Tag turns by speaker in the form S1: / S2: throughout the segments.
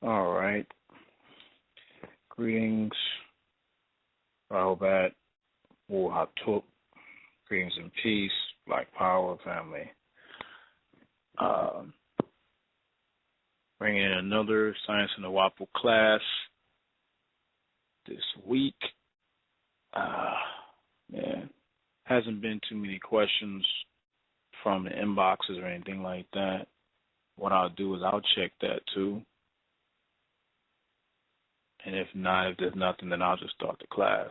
S1: All right. Greetings. Wepwawet Saw Zhahuti. Greetings and peace. Black Power family. Bringing in another Science of Nuwaupu class this week. Man, hasn't been too many questions from the inboxes or anything like that. What I'll do is I'll check that too. And if not, if there's nothing, then I'll just start the class.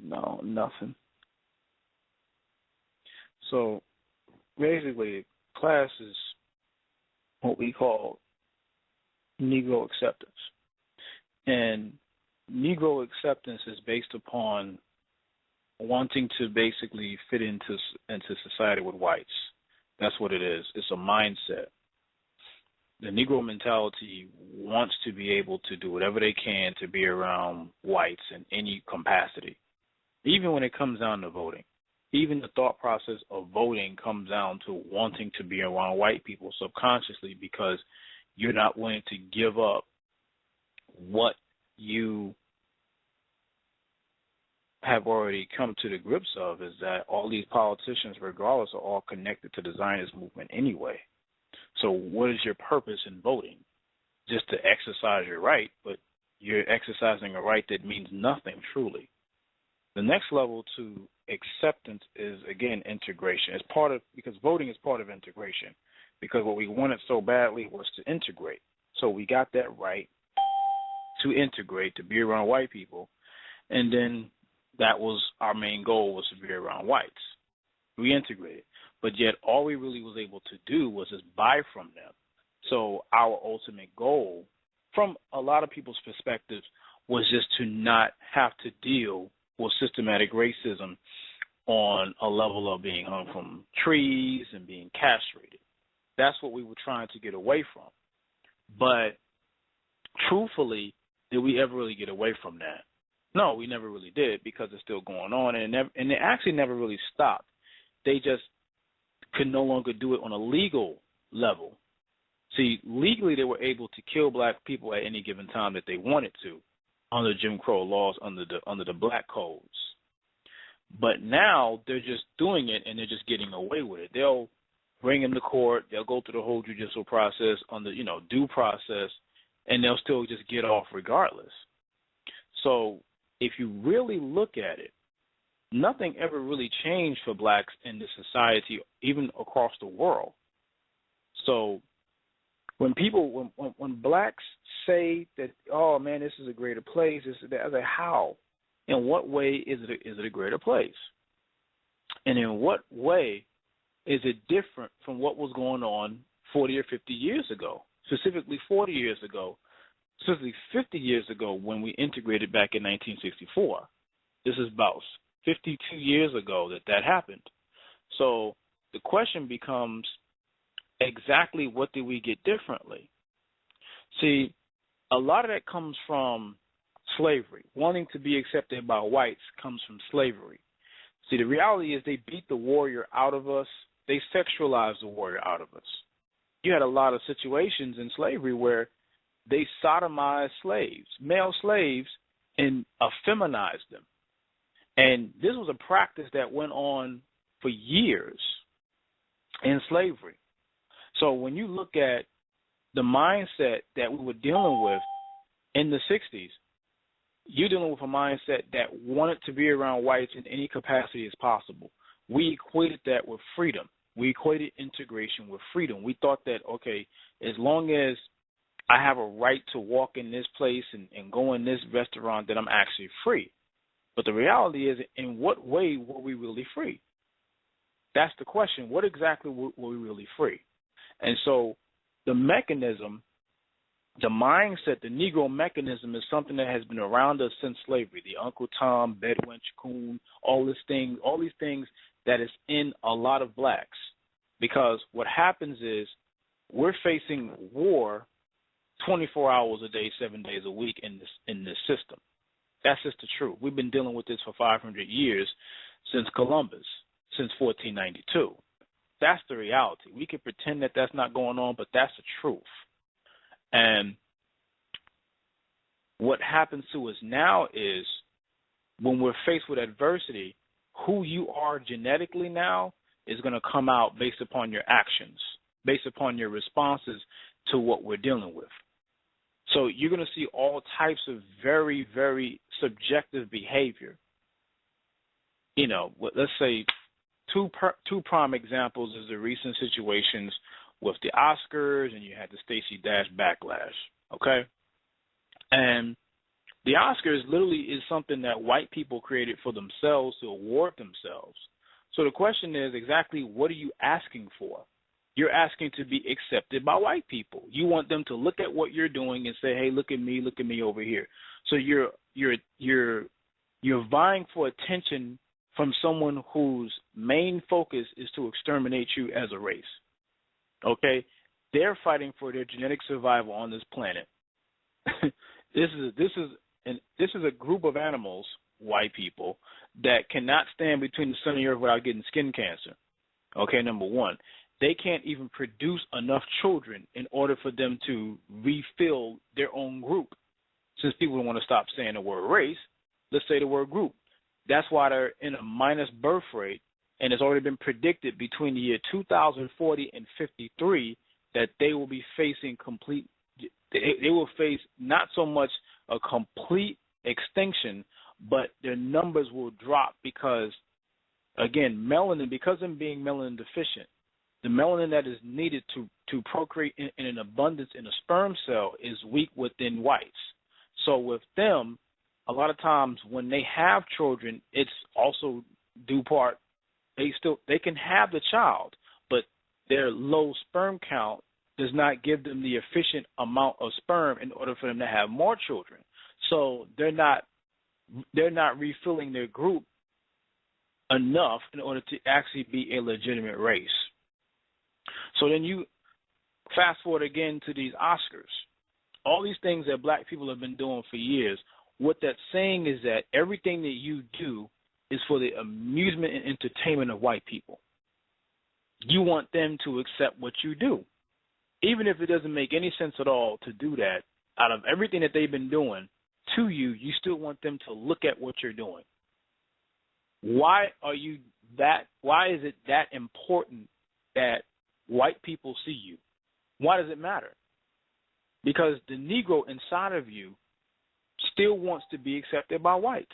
S1: No, nothing. So basically, class is what we call Negro acceptance. And Negro acceptance is based upon wanting to basically fit into society with whites. That's what it is. It's a mindset. The Negro mentality wants to be able to do whatever they can to be around whites in any capacity, even when it comes down to voting. Even the thought process of voting comes down to wanting to be around white people subconsciously because you're not willing to give up what you have already come to the grips of, is that all these politicians, regardless, are all connected to the Zionist movement anyway. So what is your purpose in voting? Just to exercise your right, but you're exercising a right that means nothing truly. The next level to acceptance is, again, integration. It's part of, because voting is part of integration, because what we wanted so badly was to integrate. So we got that right to integrate, to be around white people, and then that was our main goal, was to be around whites. We integrated. But yet all we really was able to do was just buy from them. So our ultimate goal, from a lot of people's perspectives, was just to not have to deal with systematic racism on a level of being hung from trees and being castrated. That's what we were trying to get away from. But truthfully, did we ever really get away from that? No, we never really did, because it's still going on, and it actually never really stopped. They just could no longer do it on a legal level. See, legally they were able to kill black people at any given time that they wanted to under Jim Crow laws, under the black codes. But now they're just doing it, and they're just getting away with it. They'll bring them to court. They'll go through the whole judicial process under, due process, and they'll still just get off regardless. So if you really look at it, nothing ever really changed for blacks in this society, even across the world. So when people, when blacks say that, oh man, this is a greater place, this is that, I was like, how? In what way is it a greater place? And in what way is it different from what was going on 40 or 50 years ago? Specifically 40 years ago, specifically 50 years ago when we integrated back in 1964. This is about 52 years ago that happened. So the question becomes, exactly what did we get differently? See, a lot of that comes from slavery. Wanting to be accepted by whites comes from slavery. See, the reality is they beat the warrior out of us. They sexualized the warrior out of us. You had a lot of situations in slavery where they sodomized slaves, male slaves, and effeminized them. And this was a practice that went on for years in slavery. So when you look at the mindset that we were dealing with in the 60s, you're dealing with a mindset that wanted to be around whites in any capacity as possible. We equated that with freedom. We equated integration with freedom. We thought that, okay, as long as I have a right to walk in this place and go in this restaurant, that I'm actually free. But the reality is, in what way were we really free? That's the question. What exactly were we really free? And so the mechanism, the mindset, the Negro mechanism is something that has been around us since slavery. The Uncle Tom, Bedouin, Coon, all these things that is in a lot of blacks. Because what happens is we're facing war 24 hours a day, 7 days a week in this system. That's just the truth. We've been dealing with this for 500 years, since Columbus, since 1492. That's the reality. We can pretend that that's not going on, but that's the truth. And what happens to us now is when we're faced with adversity, who you are genetically now is going to come out based upon your actions, based upon your responses to what we're dealing with. So you're going to see all types of very, very subjective behavior. You know, let's say two prime examples is the recent situations with the Oscars, and you had the Stacey Dash backlash, okay? And the Oscars literally is something that white people created for themselves to award themselves. So the question is exactly what are you asking for? You're asking to be accepted by white people. You want them to look at what you're doing and say, "Hey, look at me over here." So you're vying for attention from someone whose main focus is to exterminate you as a race. Okay? They're fighting for their genetic survival on this planet. This is a group of animals, white people, that cannot stand between the sun and the earth without getting skin cancer. Okay, number one. They can't even produce enough children in order for them to refill their own group. Since people don't want to stop saying the word race, let's say the word group. That's why they're in a minus birth rate, and it's already been predicted between the year 2040 and 53 that they will be facing they will face not so much a complete extinction, but their numbers will drop because, again, melanin, because of them being melanin deficient, the melanin that is needed to procreate in an abundance in a sperm cell is weak within whites. So with them, a lot of times when they have children, it's also due part, they can have the child, but their low sperm count does not give them the efficient amount of sperm in order for them to have more children. So they're not refilling their group enough in order to actually be a legitimate race. So then you fast forward again to these Oscars. All these things that black people have been doing for years, what that's saying is that everything that you do is for the amusement and entertainment of white people. You want them to accept what you do. Even if it doesn't make any sense at all to do that, out of everything that they've been doing to you, you still want them to look at what you're doing. Why is it that important that white people see you? Why does it matter? Because the Negro inside of you still wants to be accepted by whites.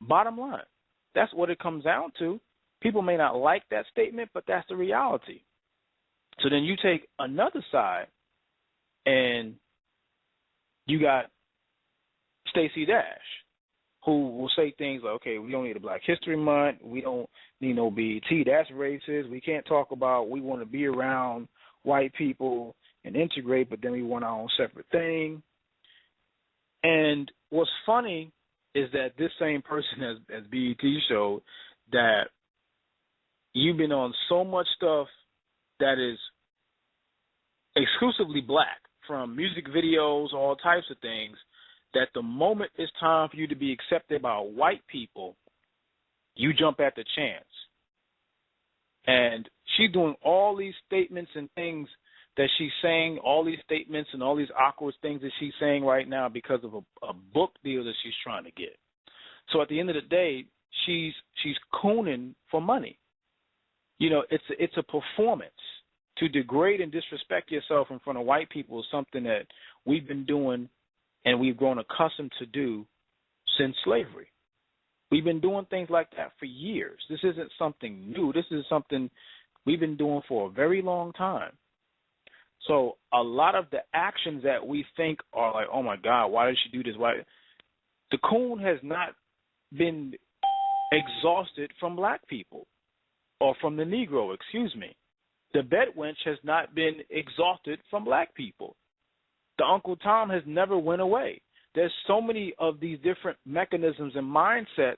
S1: Bottom line. That's what it comes down to. People may not like that statement, but that's the reality. So then you take another side, and you got Stacey Dash, who will say things like, okay, we don't need a Black History Month, we don't need no BET, that's racist, we can't talk about, we want to be around white people and integrate, but then we want our own separate thing. And what's funny is that this same person as BET showed that you've been on so much stuff that is exclusively black, from music videos, all types of things, that the moment it's time for you to be accepted by white people, you jump at the chance. And she's doing all these statements and things that she's saying, all these statements and all these awkward things that she's saying right now because of a book deal that she's trying to get. So at the end of the day, she's cooning for money. You know, it's a performance. To degrade and disrespect yourself in front of white people is something that we've been doing and we've grown accustomed to do since slavery. We've been doing things like that for years. This isn't something new. This is something we've been doing for a very long time. So a lot of the actions that we think are like, oh, my God, why did she do this? Why? The coon has not been exhausted from black people, or from the Negro, excuse me. The bedwench has not been exhausted from black people. The Uncle Tom has never went away. There's so many of these different mechanisms and mindsets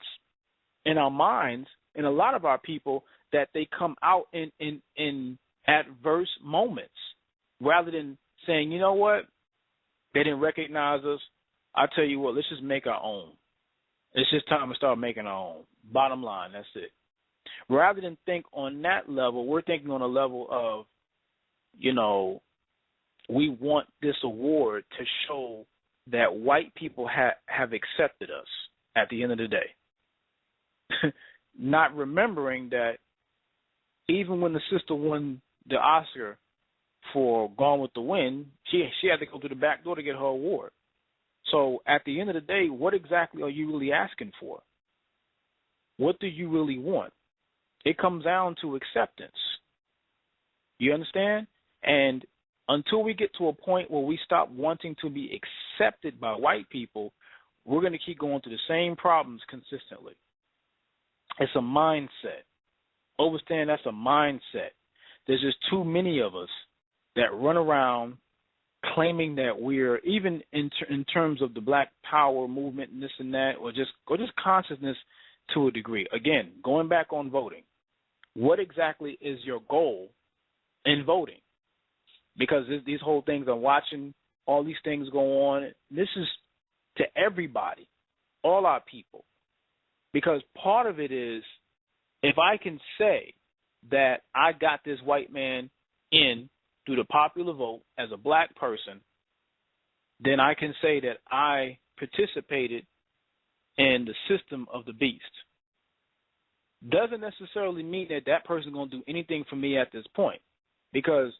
S1: in our minds, in a lot of our people, that they come out in adverse moments, rather than saying, you know what, they didn't recognize us. I tell you what, let's just make our own. It's just time to start making our own. Bottom line, that's it. Rather than think on that level, we're thinking on a level of, we want this award to show that white people have accepted us at the end of the day. Not remembering that even when the sister won the Oscar for Gone with the Wind, she had to go through the back door to get her award. So at the end of the day, what exactly are you really asking for? What do you really want? It comes down to acceptance. You understand? And until we get to a point where we stop wanting to be accepted by white people, we're going to keep going through the same problems consistently. It's a mindset. Understand that's a mindset. There's just too many of us that run around claiming that we're, even in terms of the Black Power movement and this and that, or just consciousness to a degree. Again, going back on voting, what exactly is your goal in voting? Because these whole things, I'm watching all these things go on. This is to everybody, all our people. Because part of it is, if I can say that I got this white man in through the popular vote as a black person, then I can say that I participated in the system of the beast. Doesn't necessarily mean that that person is going to do anything for me at this point, because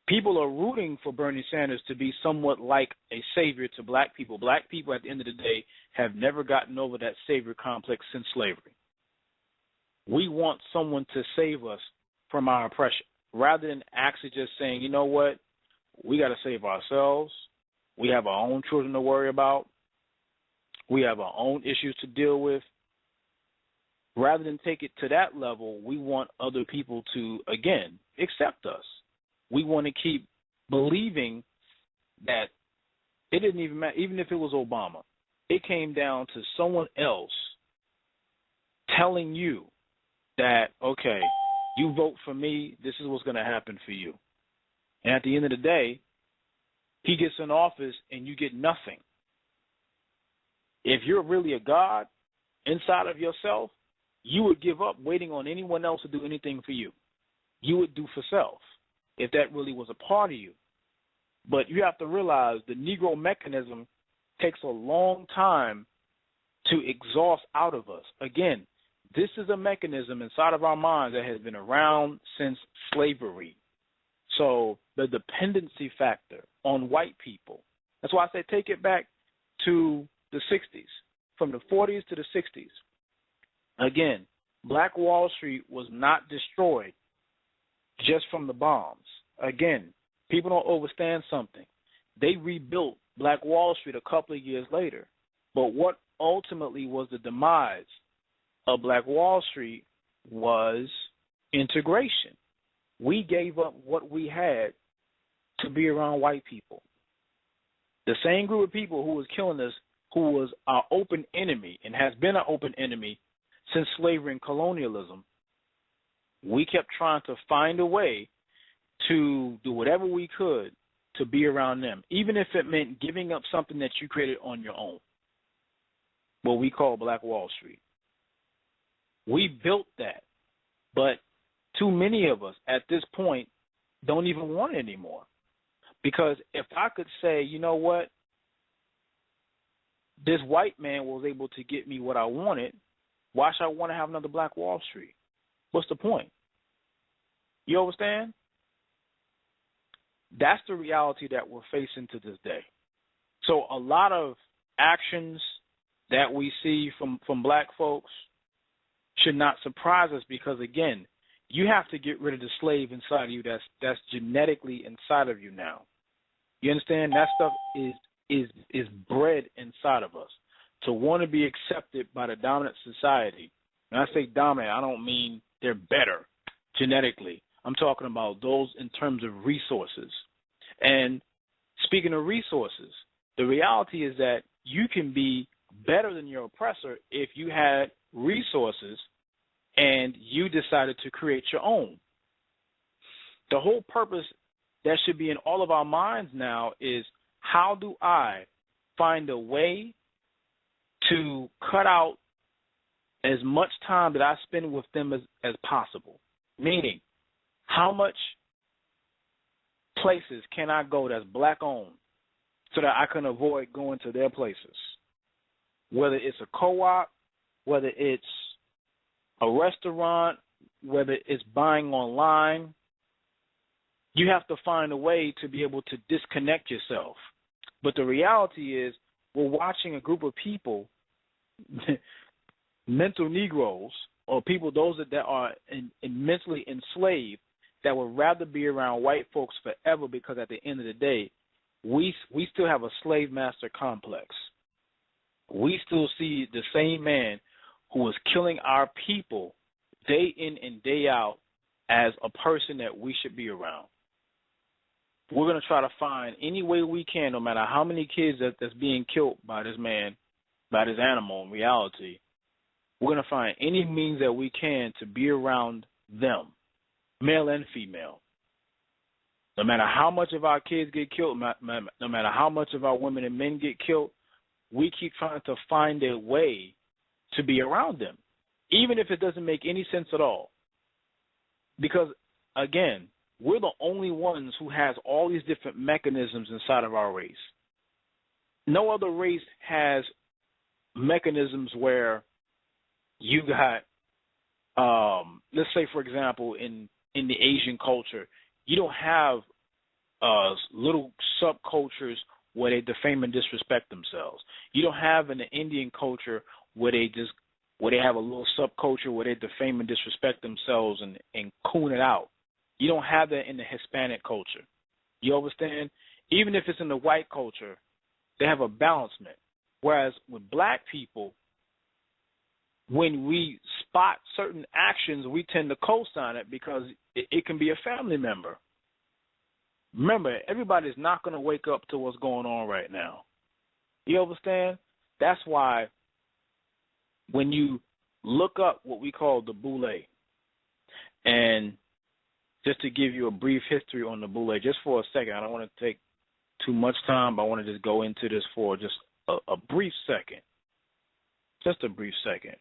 S1: people are rooting for Bernie Sanders to be somewhat like a savior to black people. Black people, at the end of the day, have never gotten over that savior complex since slavery. We want someone to save us from our oppression, rather than actually just saying, you know what, we got to save ourselves. We have our own children to worry about. We have our own issues to deal with. Rather than take it to that level, we want other people to, again, accept us. We want to keep believing that it didn't even matter, even if it was Obama. It came down to someone else telling you that, okay, you vote for me, this is what's going to happen for you. And at the end of the day, he gets in office and you get nothing. If you're really a God inside of yourself, you would give up waiting on anyone else to do anything for you. You would do for self, if that really was a part of you. But you have to realize the Negro mechanism takes a long time to exhaust out of us. Again, this is a mechanism inside of our minds that has been around since slavery. So the dependency factor on white people, that's why I say take it back to the 60s, from the 40s to the 60s. Again, Black Wall Street was not destroyed just from the bombs. Again, people don't understand something. They rebuilt Black Wall Street a couple of years later. But what ultimately was the demise of Black Wall Street was integration. We gave up what we had to be around white people. The same group of people who was killing us, who was our open enemy and has been our open enemy since slavery and colonialism, we kept trying to find a way to do whatever we could to be around them, even if it meant giving up something that you created on your own, what we call Black Wall Street. We built that, but too many of us at this point don't even want it anymore. Because if I could say, you know what, this white man was able to get me what I wanted, why should I want to have another Black Wall Street? What's the point? You understand? That's the reality that we're facing to this day. So a lot of actions that we see from black folks should not surprise us, because, again, you have to get rid of the slave inside of you that's genetically inside of you now. You understand? That stuff is bred inside of us to want to be accepted by the dominant society. When I say dominant, I don't mean they're better genetically. I'm talking about those in terms of resources. And speaking of resources, the reality is that you can be better than your oppressor if you had resources and you decided to create your own. The whole purpose that should be in all of our minds now is, how do I find a way to cut out as much time that I spend with them as possible. Meaning, how much places can I go that's black owned so that I can avoid going to their places? Whether it's a co-op, whether it's a restaurant, whether it's buying online, you have to find a way to be able to disconnect yourself. But the reality is we're watching a group of people, mental Negroes, or people, those that are mentally enslaved, that would rather be around white folks forever, because at the end of the day, we still have a slave master complex. We still see the same man who is killing our people day in and day out as a person that we should be around. We're going to try to find any way we can, no matter how many kids that's being killed by this man, by this animal in reality, we're going to find any means that we can to be around them, male and female. No matter how much of our kids get killed, no matter how much of our women and men get killed, we keep trying to find a way to be around them, even if it doesn't make any sense at all. Because, again, we're the only ones who has all these different mechanisms inside of our race. No other race has mechanisms where you got, let's say, for example, in the Asian culture, you don't have little subcultures where they defame and disrespect themselves. You don't have in the Indian culture where they have a little subculture where they defame and disrespect themselves and coon it out. You don't have that in the Hispanic culture. You understand? Even if it's in the white culture, they have a balancement. Whereas with black people, when we spot certain actions, we tend to co-sign it because it can be a family member. Remember, everybody's not going to wake up to what's going on right now. You understand? That's why when you look up what we call the Boule, and just to give you a brief history on the Boule, just for a second, I don't want to take too much time, but I want to just go into this for just a brief second. Just a brief second.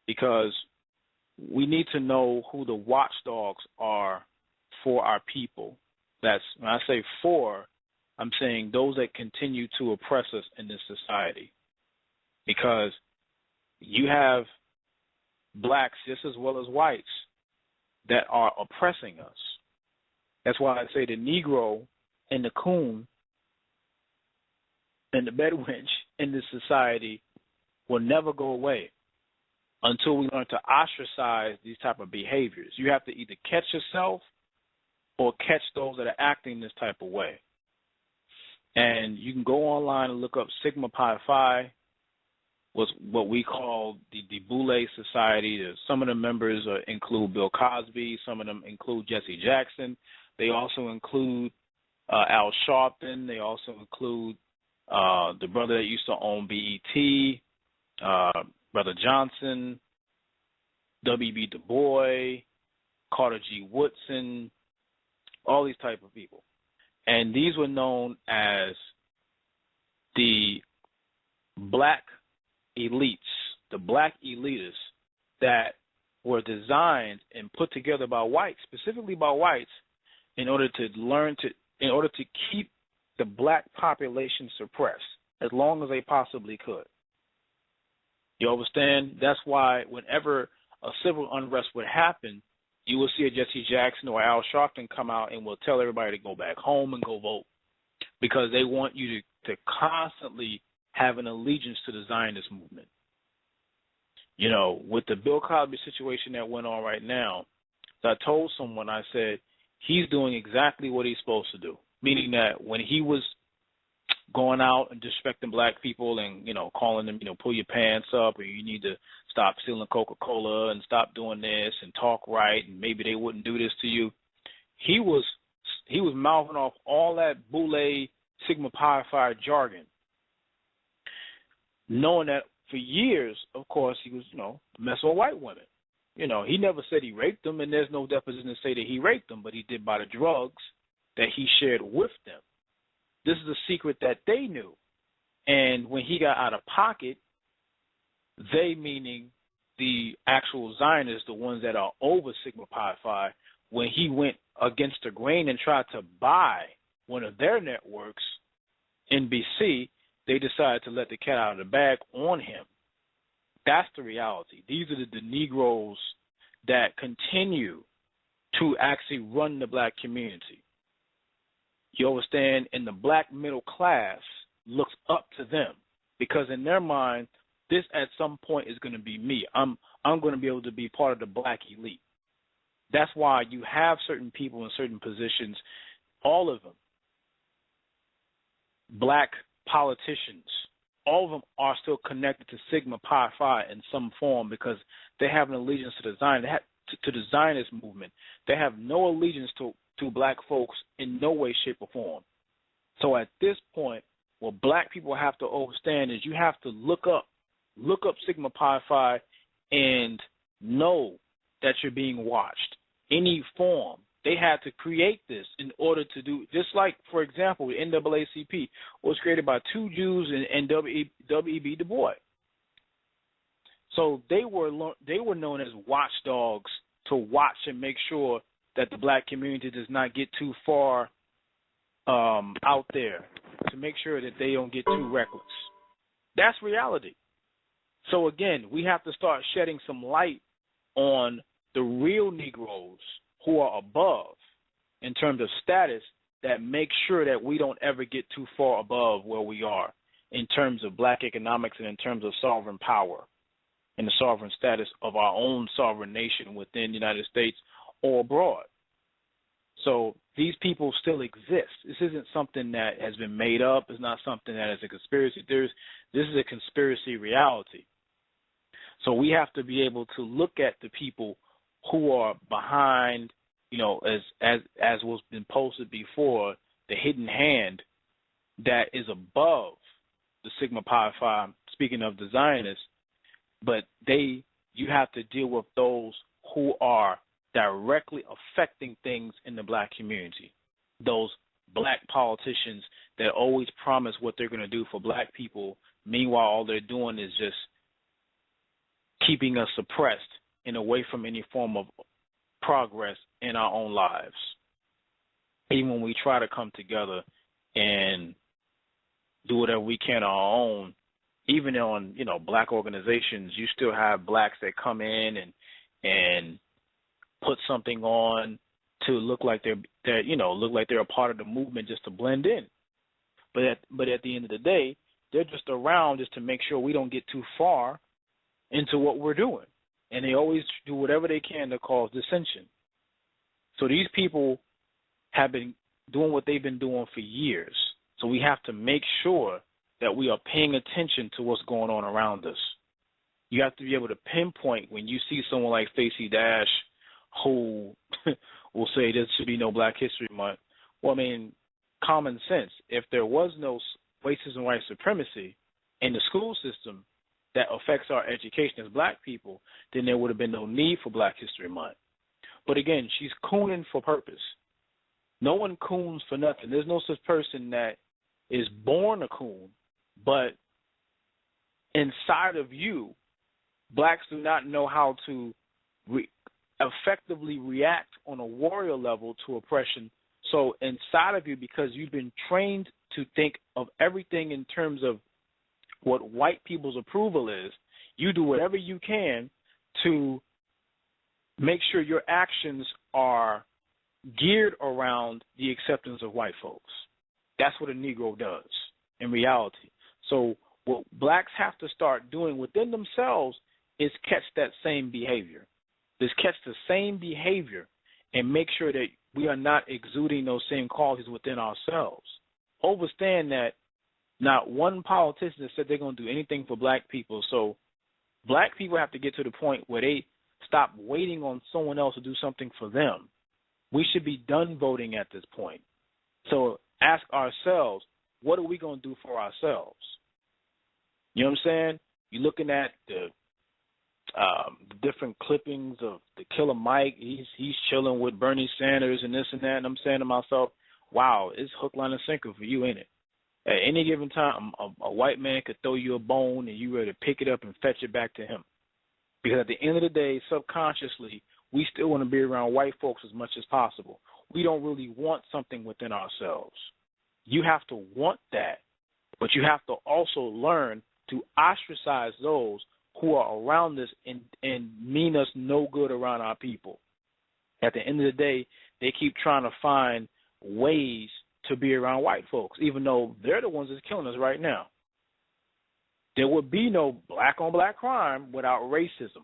S1: Because we need to know who the watchdogs are for our people. That's, when I say for, I'm saying those that continue to oppress us in this society. Because you have blacks just as well as whites that are oppressing us. That's why I say the Negro and the coon and the bedwench in this society will never go away until we learn to ostracize these type of behaviors. You have to either catch yourself or catch those that are acting this type of way. And you can go online and look up Sigma Pi Phi, was what we call the Boule Society. Some of the members include Bill Cosby. Some of them include Jesse Jackson. They also include Al Sharpton. They also include the brother that used to own BET, Brother Johnson, W.B. Du Bois, Carter G. Woodson, all these type of people. And these were known as the black elites, the black elitists that were designed and put together by whites, specifically by whites, in order to keep the black population suppressed as long as they possibly could. You understand? That's why whenever a civil unrest would happen, you will see a Jesse Jackson or Al Sharpton come out and will tell everybody to go back home and go vote, because they want you to constantly have an allegiance to the Zionist movement. You know, with the Bill Cosby situation that went on right now, I told someone, I said, he's doing exactly what he's supposed to do, meaning that when he was going out and disrespecting black people and, you know, calling them, you know, pull your pants up, or you need to stop stealing Coca-Cola and stop doing this and talk right, and maybe they wouldn't do this to you. He was mouthing off all that Boule Sigma Pi Phi jargon, knowing that for years, of course, he was, you know, messing with white women. You know, he never said he raped them, and there's no deposition to say that he raped them, but he did by the drugs that he shared with them. this is a secret that they knew. And when he got out of pocket, they meaning the actual Zionists, the ones that are over Sigma Pi Phi, when he went against the grain and tried to buy one of their networks, NBC, they decided to let the cat out of the bag on him. That's the reality. These are the Negroes that continue to actually run the black community. You understand? And the black middle class looks up to them because in their mind, this at some point is going to be me. I'm going to be able to be part of the black elite. That's why you have certain people in certain positions, all of them, black politicians, all of them are still connected to Sigma Pi Phi in some form because they have an allegiance to the Zionist movement. They have no allegiance to black folks in no way, shape, or form. So at this point, what black people have to understand is you have to look up Sigma Pi Phi and know that you're being watched. Any form. They had to create this in order to do, just like, for example, the NAACP was created by two Jews and W.E.B. Du Bois. So they were known as watchdogs to watch and make sure that the black community does not get too far out there, to make sure that they don't get too reckless. That's reality. So again, we have to start shedding some light on the real Negroes who are above in terms of status that make sure that we don't ever get too far above where we are in terms of black economics and in terms of sovereign power and the sovereign status of our own sovereign nation within the United States or abroad. So these people still exist. This isn't something that has been made up. It's not something that is a conspiracy. This is a conspiracy reality. So we have to be able to look at the people who are behind, as was been posted before, the hidden hand that is above the Sigma Pi Phi, speaking of the Zionists, but you have to deal with those who are directly affecting things in the black community, those black politicians that always promise what they're going to do for black people. Meanwhile, all they're doing is just keeping us suppressed and away from any form of progress in our own lives. Even when we try to come together and do whatever we can on our own, even on, black organizations, you still have blacks that come in and put something on to look like they're a part of the movement just to blend in. But at the end of the day, they're just around just to make sure we don't get too far into what we're doing. And they always do whatever they can to cause dissension. So these people have been doing what they've been doing for years. So we have to make sure that we are paying attention to what's going on around us. You have to be able to pinpoint when you see someone like Facey Dash who will say there should be no Black History Month. Well, I mean, common sense. If there was no racism and white supremacy in the school system that affects our education as black people, then there would have been no need for Black History Month. But again, she's cooning for purpose. No one coons for nothing. There's no such person that is born a coon, but inside of you, blacks do not know how to effectively react on a warrior level to oppression. So inside of you, because you've been trained to think of everything in terms of what white people's approval is, you do whatever you can to make sure your actions are geared around the acceptance of white folks. That's what a Negro does in reality. So what blacks have to start doing within themselves is catch that same behavior. Just catch the same behavior and make sure that we are not exuding those same qualities within ourselves. Understand that not one politician has said they're going to do anything for black people. So black people have to get to the point where they stop waiting on someone else to do something for them. We should be done voting at this point. So ask ourselves, what are we going to do for ourselves? You know what I'm saying? You're looking at the different clippings of the Killer Mike. He's chilling with Bernie Sanders and this and that. And I'm saying to myself, wow, it's hook, line, and sinker for you, ain't it? At any given time, a white man could throw you a bone and you ready to pick it up and fetch it back to him. Because at the end of the day, subconsciously, we still want to be around white folks as much as possible. We don't really want something within ourselves. You have to want that, but you have to also learn to ostracize those who are around us and mean us no good around our people. At the end of the day, they keep trying to find ways to be around white folks, even though they're the ones that's killing us right now. There would be no black-on-black crime without racism,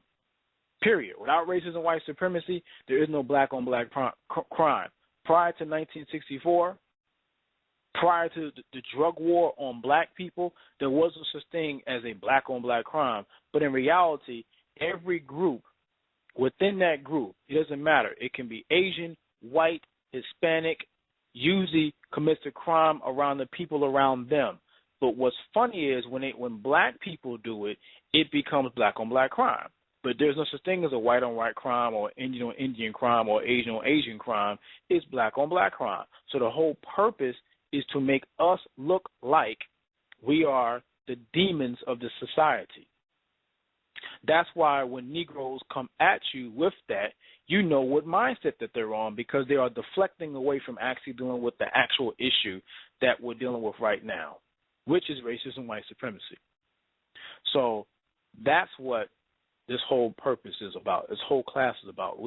S1: period. Without racism, white supremacy, there is no black-on-black crime. Prior to 1964, prior to the drug war on black people, there wasn't such thing as a black-on-black crime. But in reality, every group, within that group, it doesn't matter. It can be Asian, white, Hispanic, usually commits a crime around the people around them. But what's funny is when black people do it, it becomes black-on-black crime. But there's no such thing as a white-on-white crime or Indian-on-Indian crime or Asian-on-Asian crime. It's black-on-black crime. So the whole purpose is to make us look like we are the demons of the society. That's why when Negroes come at you with that, you know what mindset that they're on, because they are deflecting away from actually dealing with the actual issue that we're dealing with right now, which is racism, white supremacy. So that's what this whole purpose is about. This whole class is about.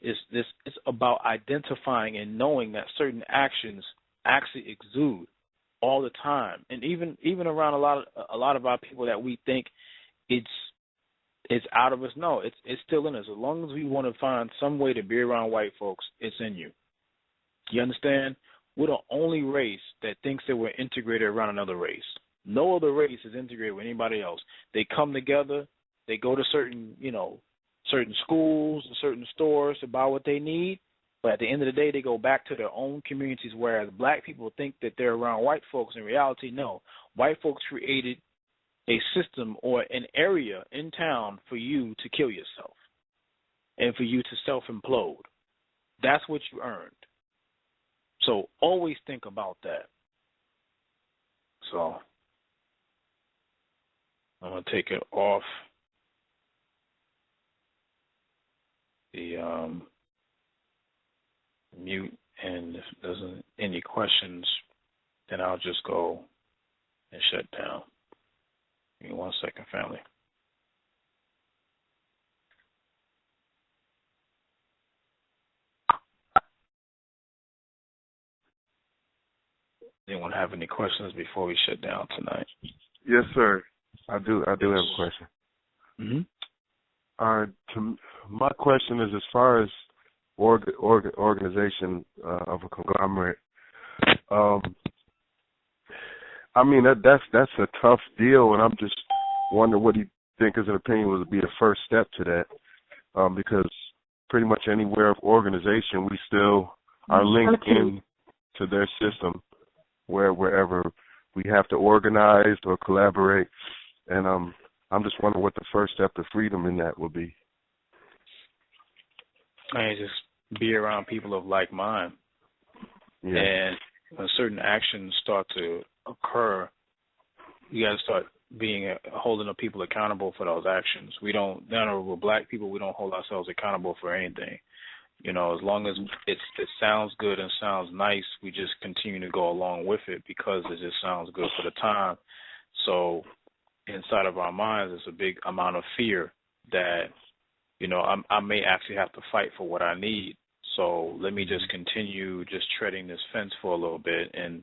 S1: It's about identifying and knowing that certain actions actually exude all the time, and even around a lot of our people that we think it's out of us. No, it's still in us. As long as we want to find some way to be around white folks, it's in you. You understand? We're the only race that thinks that we're integrated around another race. No other race is integrated with anybody else. They come together. They go to certain schools and certain stores to buy what they need. But at the end of the day, they go back to their own communities, whereas black people think that they're around white folks. In reality, no. White folks created a system or an area in town for you to kill yourself and for you to self-implode. That's what you earned. So always think about that. So I'm going to take it off the mute, and if there's any questions, then I'll just go and shut down. Give me 1 second, family. Anyone have any questions before we shut down tonight?
S2: Yes, sir. I do have a question.
S1: Mm-hmm.
S2: My question is, as far as organization of a conglomerate, I mean that's a tough deal, and I'm just wondering what you think, as an opinion, would be the first step to that, because pretty much anywhere of organization, we still are linked in to their system, wherever we have to organize or collaborate, and I'm just wondering what the first step to freedom in that would be.
S1: And just be around people of like mind. Yeah. And when certain actions start to occur, you got to start holding the people accountable for those actions. With black people, we don't hold ourselves accountable for anything. You know, as long as it sounds good and sounds nice, we just continue to go along with it because it just sounds good for the time. So inside of our minds, there's a big amount of fear that, you know, I may actually have to fight for what I need. So let me just continue just treading this fence for a little bit. And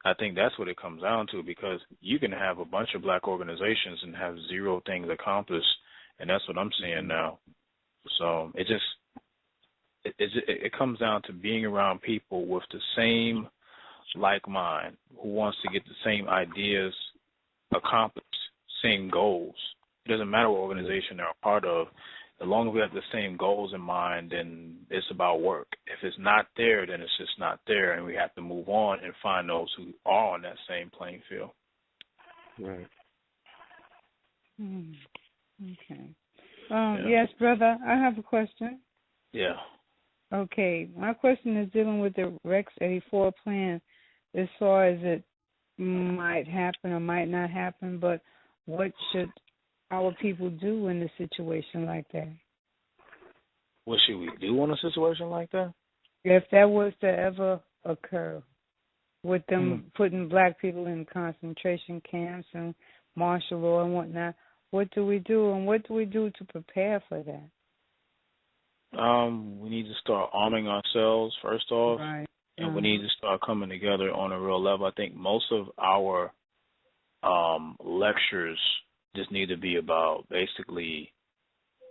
S1: I think that's what it comes down to, because you can have a bunch of black organizations and have zero things accomplished, and that's what I'm seeing now. So it comes down to being around people with the same like mind, who wants to get the same ideas accomplished, same goals. It doesn't matter what organization they're a part of. As long as we have the same goals in mind, then it's about work. If it's not there, then it's just not there, and we have to move on and find those who are on that same playing field.
S2: Right.
S3: Okay. Yes, brother, I have a question.
S1: Yeah.
S3: Okay, my question is dealing with the Rex 84 plan as far as it might happen or might not happen, but what should our people do in a situation like that?
S1: What should we do in a situation like that?
S3: If that was to ever occur, with them putting black people in concentration camps and martial law and whatnot, what do we do, and what do we do to prepare for that?
S1: We need to start arming ourselves first off,
S3: Right.
S1: and we need to start coming together on a real level. I think most of our lectures just need to be about basically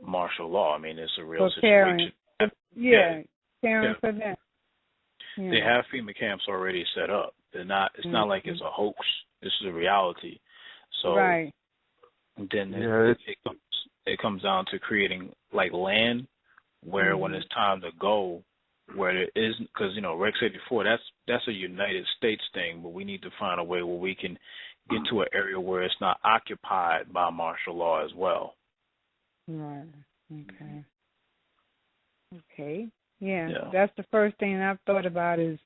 S1: martial law. I mean, it's a real
S3: preparing.
S1: situation.
S3: Preparing for that. Yeah.
S1: They have FEMA camps already set up. They're not. It's not like it's a hoax. This is a reality. So
S3: right.
S1: Then it comes down to creating like land where when it's time to go, where there is, because Rex 84, that's a United States thing, but we need to find a way where we can get to an area where it's not occupied by martial law as well.
S3: Right. Okay. Yeah. That's the first thing I've thought about is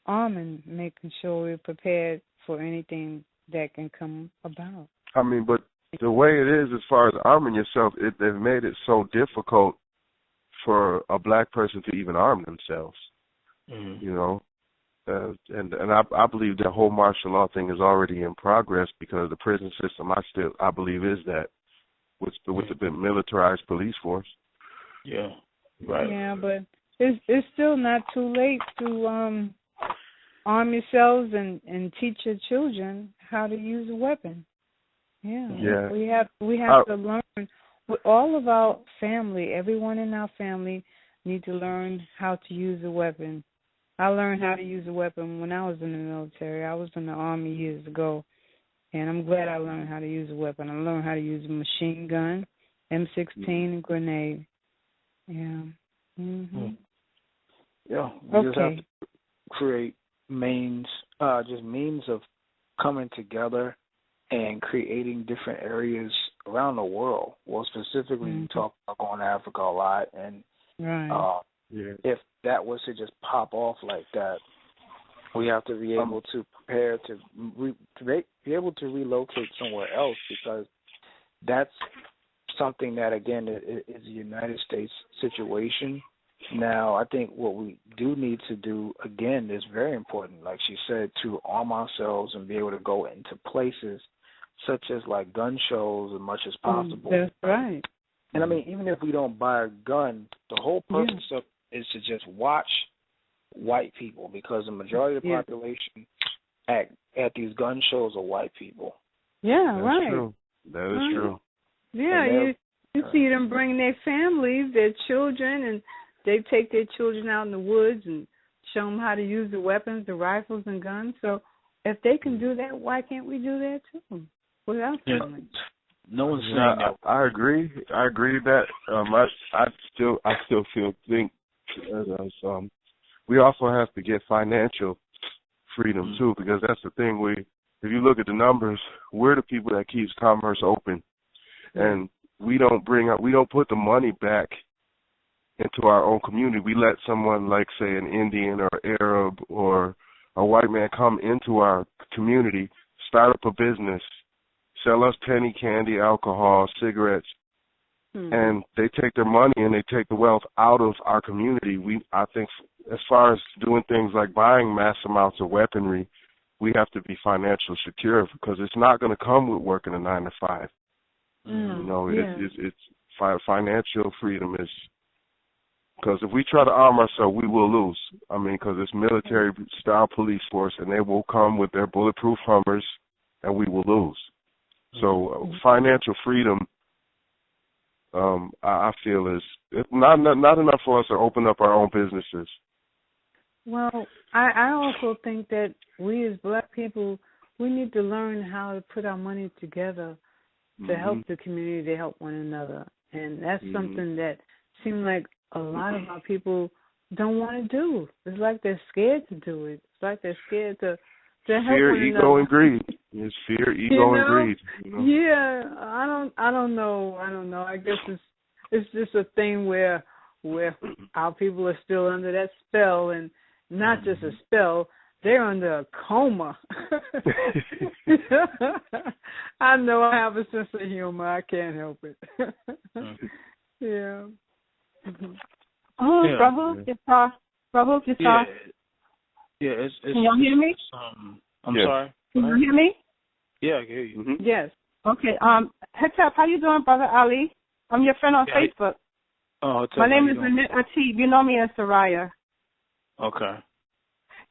S3: arming, making sure we're prepared for anything that can come about.
S2: I mean, but the way it is as far as arming yourself, they've made it so difficult for a black person to even arm themselves. And I believe the whole martial law thing is already in progress because the prison system I believe is that with the militarized police force.
S1: Yeah. Right.
S3: Yeah, but it's still not too late to arm yourselves and teach your children how to use a weapon. Yeah. We have to learn. All of our family, everyone in our family, need to learn how to use a weapon. I learned how to use a weapon when I was in the military. I was in the Army years ago, and I'm glad I learned how to use a weapon. I learned how to use a machine gun, M16, and grenade. Yeah.
S1: Yeah. We just have to create means of coming together and creating different areas around the world. Well, specifically, you talk about going to Africa a lot, and if that was to just pop off like that, we have to be able to prepare to be able to relocate somewhere else, because that's something that, again, is a United States situation. Now, I think what we do need to do, again, is very important, like she said, to arm ourselves and be able to go into places such as like gun shows as much as possible.
S3: That's right.
S1: And I mean, even if we don't buy a gun, the whole purpose of it is to just watch white people, because the majority of the population at these gun shows are white people.
S3: Yeah,
S2: That's true. That is true.
S3: Yeah, you see them bring their families, their children, and they take their children out in the woods and show them how to use the weapons, the rifles and guns. So if they can do that, why can't we do that too? Without feeling.
S1: No one's saying that.
S2: I agree. I agree with that. I still think we also have to get financial freedom too, because that's the thing. If you look at the numbers, we're the people that keeps commerce open, and we don't put the money back into our own community. We let someone like, say, an Indian or Arab or a white man come into our community, start up a business, sell us penny candy, alcohol, cigarettes, and they take their money and they take the wealth out of our community. I think as far as doing things like buying mass amounts of weaponry, we have to be financially secure, because it's not going to come with working a 9 to 5. It's financial freedom is, because if we try to arm ourselves, we will lose. I mean, because it's military-style police force, and they will come with their bulletproof Hummers, and we will lose. So financial freedom, I feel, is not enough for us to open up our own businesses.
S3: Well, I also think that we as black people, we need to learn how to put our money together to help the community, to help one another. And that's something that seems like a lot of our people don't want to do. It's like they're scared to do it. It's like they're scared to help
S2: fear,
S3: one
S2: ego,
S3: another.
S2: and greed. It's fear, ego, and greed.
S3: Yeah, I don't know. I guess it's just a thing where where our people are still under that spell, and not just a spell, they're under a coma. I know I have a sense of humor. I can't help it. Yeah.
S4: Bravo, guitar.
S1: Yeah,
S4: can y'all hear me?
S1: I'm sorry.
S4: Can you hear me?
S1: Yeah, I can hear you.
S3: Mm-hmm. Yes.
S4: Okay. Hetep, how you doing, Brother Ali? I'm your friend on Facebook. My name is Annette Atib. You know me as Soraya.
S1: Okay.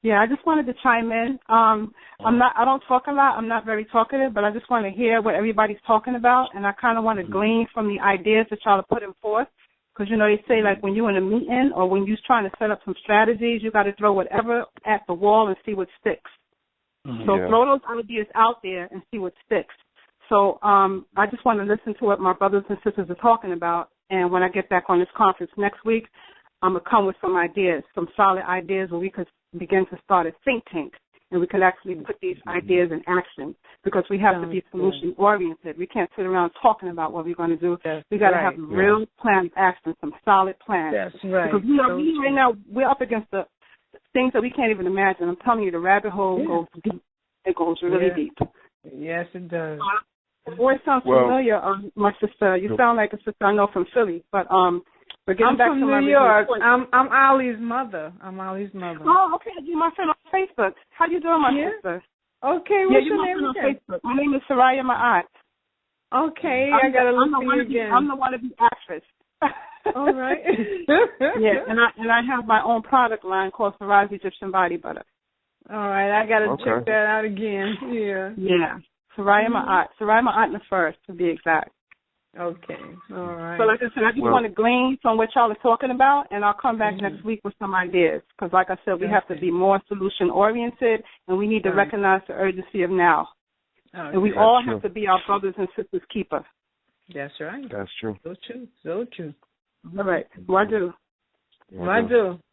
S4: Yeah, I just wanted to chime in. I don't talk a lot. I'm not very talkative, but I just want to hear what everybody's talking about, and I kind of want to glean from the ideas that y'all are putting forth. Because, you know, they say, like, when you're in a meeting or when you're trying to set up some strategies, you got to throw whatever at the wall and see what sticks. So throw those ideas out there and see what sticks. So I just want to listen to what my brothers and sisters are talking about. And when I get back on this conference next week, I'm going to come with some ideas, some solid ideas where we could begin to start a think tank. And we can actually put these ideas in action, because we have to be solution-oriented. We can't sit around talking about what we're going to do. We got to have a real plan of action, some solid plans.
S3: That's right.
S4: Because right now, we're up against the things that we can't even imagine. I'm telling you, the rabbit hole goes deep. It goes really deep.
S3: Yes, it does.
S4: Your voice sounds familiar, my sister. You sound like a sister I know from Philly, but
S3: I'm from New York. I'm Ali's mother.
S4: Oh, okay. You're my friend on Facebook. How you doing, my sister?
S3: Okay, what's your name
S4: on Facebook? My name is Soraya Ma'at.
S3: Okay, I got to look for you again.
S4: I'm the wannabe actress.
S3: All right.
S4: and I have my own product line called Soraya Egyptian Body Butter.
S3: All right, I got to check that out again.
S4: Yeah. Soraya Ma'at. Soraya Ma'at the first, to be exact.
S3: Okay. All right.
S4: So like I said, I just want to glean from what y'all are talking about, and I'll come back next week with some ideas. Because like I said, we have to be more solution-oriented, and we need to recognize the urgency of now. And we all have to be our brothers and sisters' keeper.
S3: That's right.
S2: That's true.
S3: So true.
S4: All right. Wadu.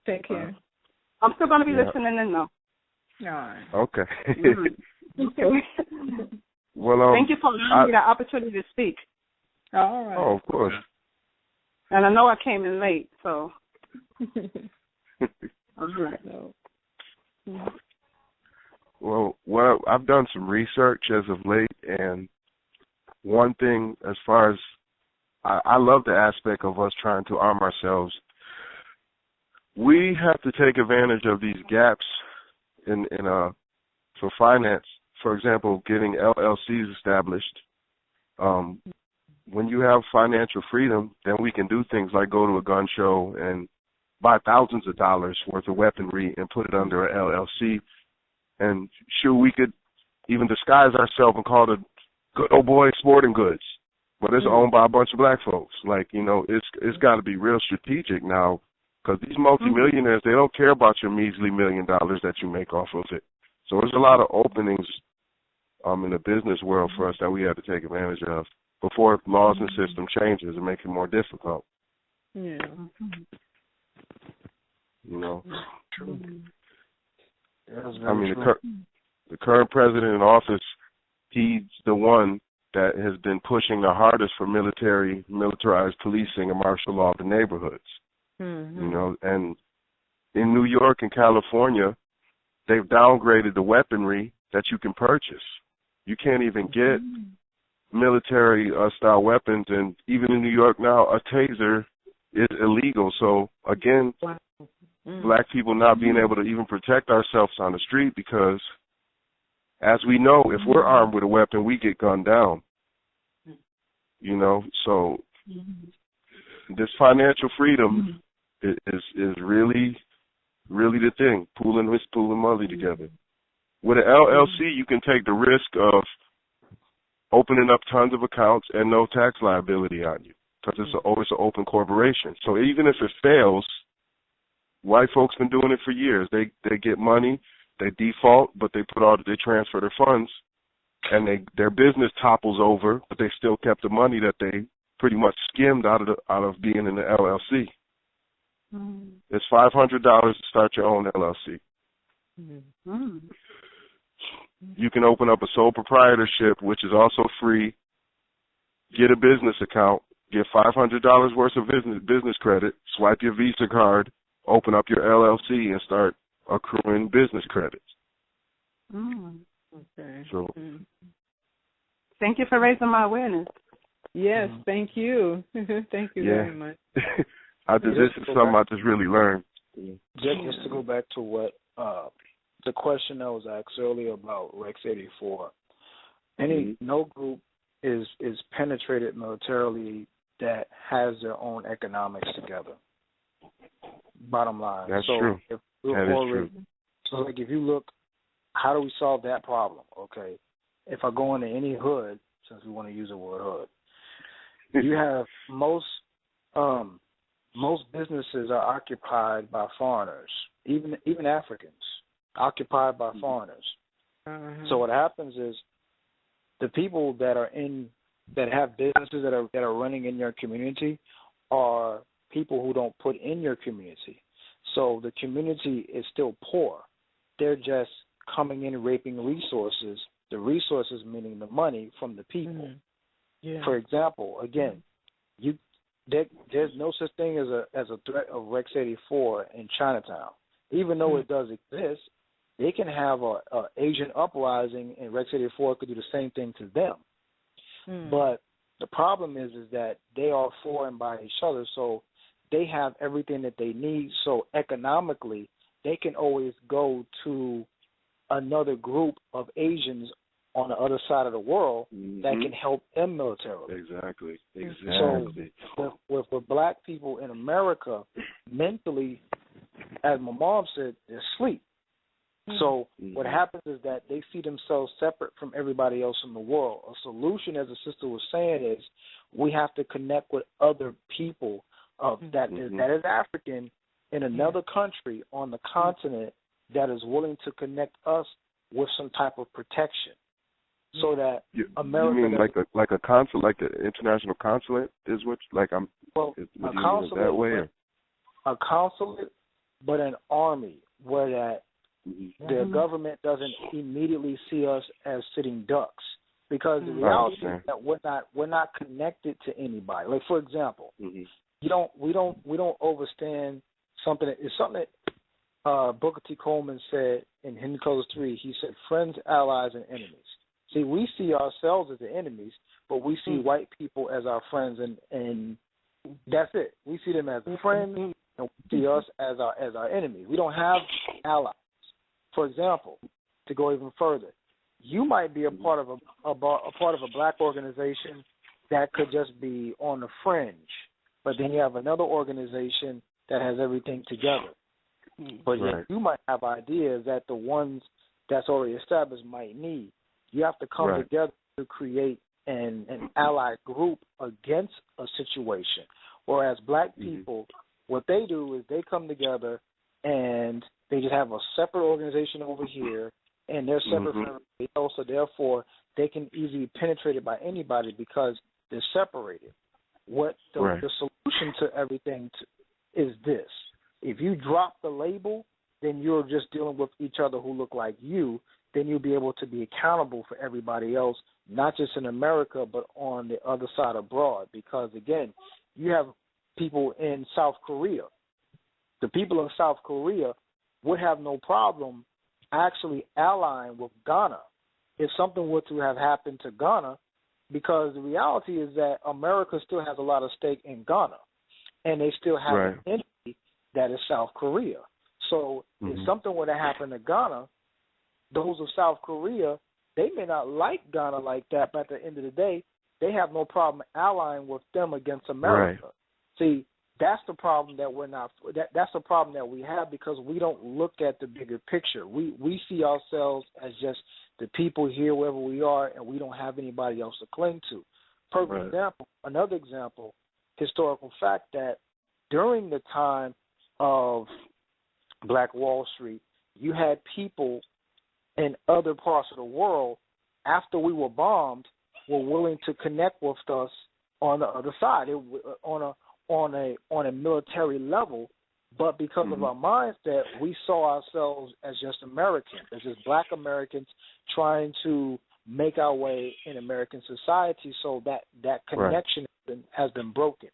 S3: Take care.
S4: I'm still going to be listening in, though.
S3: All right.
S2: Okay.
S4: Okay.
S2: Well,
S4: thank you for allowing me the opportunity to speak.
S3: All right.
S2: Oh, of course.
S4: And I know I came in late, so.
S3: All right.
S2: Well, I've done some research as of late, and one thing as far as I love the aspect of us trying to arm ourselves. We have to take advantage of these gaps in for finance. For example, getting LLCs established. When you have financial freedom, then we can do things like go to a gun show and buy thousands of dollars worth of weaponry and put it under an LLC. And sure, we could even disguise ourselves and call it Good Old Boy Sporting Goods, but it's owned by a bunch of black folks. Like, you know, it's got to be real strategic now, because these multimillionaires, they don't care about your measly $1 million that you make off of it. So there's a lot of openings in the business world for us that we have to take advantage of before laws and system changes and make it more difficult.
S3: Yeah.
S2: You know.
S1: True.
S2: I mean, the current president in office, he's the one that has been pushing the hardest for militarized policing and martial law in neighborhoods. You know, and in New York and California, they've downgraded the weaponry that you can purchase. You can't even get military-style weapons, and even in New York now, a taser is illegal. So, again, black people not being able to even protect ourselves on the street because, as we know, if we're armed with a weapon, we get gunned down. You know, so this financial freedom is really, really the thing, pooling money together. With an LLC, you can take the risk of opening up tons of accounts and no tax liability on you because it's an open corporation. So even if it fails, white folks been doing it for years. They get money, they default, but they transfer their funds, and their business topples over, but they still kept the money that they pretty much skimmed out of being in the LLC. It's $500 to start your own LLC. You can open up a sole proprietorship, which is also free, get a business account, get $500 worth of business credit, swipe your Visa card, open up your LLC, and start accruing business credits.
S3: Okay.
S2: So,
S4: thank you for raising my awareness.
S3: Yes, thank you. Thank you very much.
S2: This is something I just really learned.
S1: Just to go back to what the question that was asked earlier about Rex 84, no group is penetrated militarily that has their own economics together. Bottom line.
S2: That's true. That is true.
S1: So, like, if you look, how do we solve that problem? Okay, if I go into any hood, since we want to use the word hood, you have most businesses are occupied by foreigners, even Africans, occupied by foreigners. So what happens is the people that have businesses that are running in your community are people who don't put in your community. So the community is still poor. They're just coming in and raping resources, the resources meaning the money from the people. For example, again, there's no such thing as a threat of Rex 84 in Chinatown. Even though it does exist, they can have a Asian uprising, and Rex 84 could do the same thing to them. But the problem is that they are for and by each other, so they have everything that they need. So economically, they can always go to another group of Asians on the other side of the world that can help them militarily.
S2: Exactly.
S1: So with black people in America, mentally, as my mom said, they're asleep. So what happens is that they see themselves separate from everybody else in the world. A solution, as the sister was saying, is we have to connect with other people that is African in another country on the continent that is willing to connect us with some type of protection. So that America,
S2: you mean like a consulate, like the international consulate is what? Like I'm.
S1: Well, a consulate that way, or? A consulate, but an army where that the government doesn't immediately see us as sitting ducks, because the reality is that we're not connected to anybody. Like, for example, we don't overstand something. It's something that Booker T. Coleman said in Hidden Colors 3. He said, "Friends, allies, and enemies." See, we see ourselves as the enemies, but we see white people as our friends, and that's it. We see them as friends, and we see us as our enemies. We don't have allies. For example, to go even further, you might be a part of a black organization that could just be on the fringe, but then you have another organization that has everything together. But yet you might have ideas that the ones that's already established might need. You have to come together to create an allied group against a situation. Whereas black people, what they do is they come together and they just have a separate organization over here, and they're separate from everybody else, so therefore they can easily be penetrated by anybody because they're separated. What the solution to everything is this. If you drop the label, then you're just dealing with each other who look like you. Then you'll be able to be accountable for everybody else, not just in America, but on the other side abroad. Because, again, you have people in South Korea. The people in South Korea would have no problem actually allying with Ghana if something were to have happened to Ghana, because the reality is that America still has a lot of stake in Ghana, and they still have an enemy that is South Korea. So if something were to happen to Ghana, those of South Korea, they may not like Ghana like that, but at the end of the day, they have no problem allying with them against America. See, that's the problem that we're not. That's the problem that we have, because we don't look at the bigger picture. We see ourselves as just the people here wherever we are, and we don't have anybody else to cling to. Perfect example. Another example, historical fact, that during the time of Black Wall Street, you had people in other parts of the world, after we were bombed, were willing to connect with us on the other side, on a military level. But because of our mindset, we saw ourselves as just Americans, as just black Americans trying to make our way in American society, so that connection has been broken.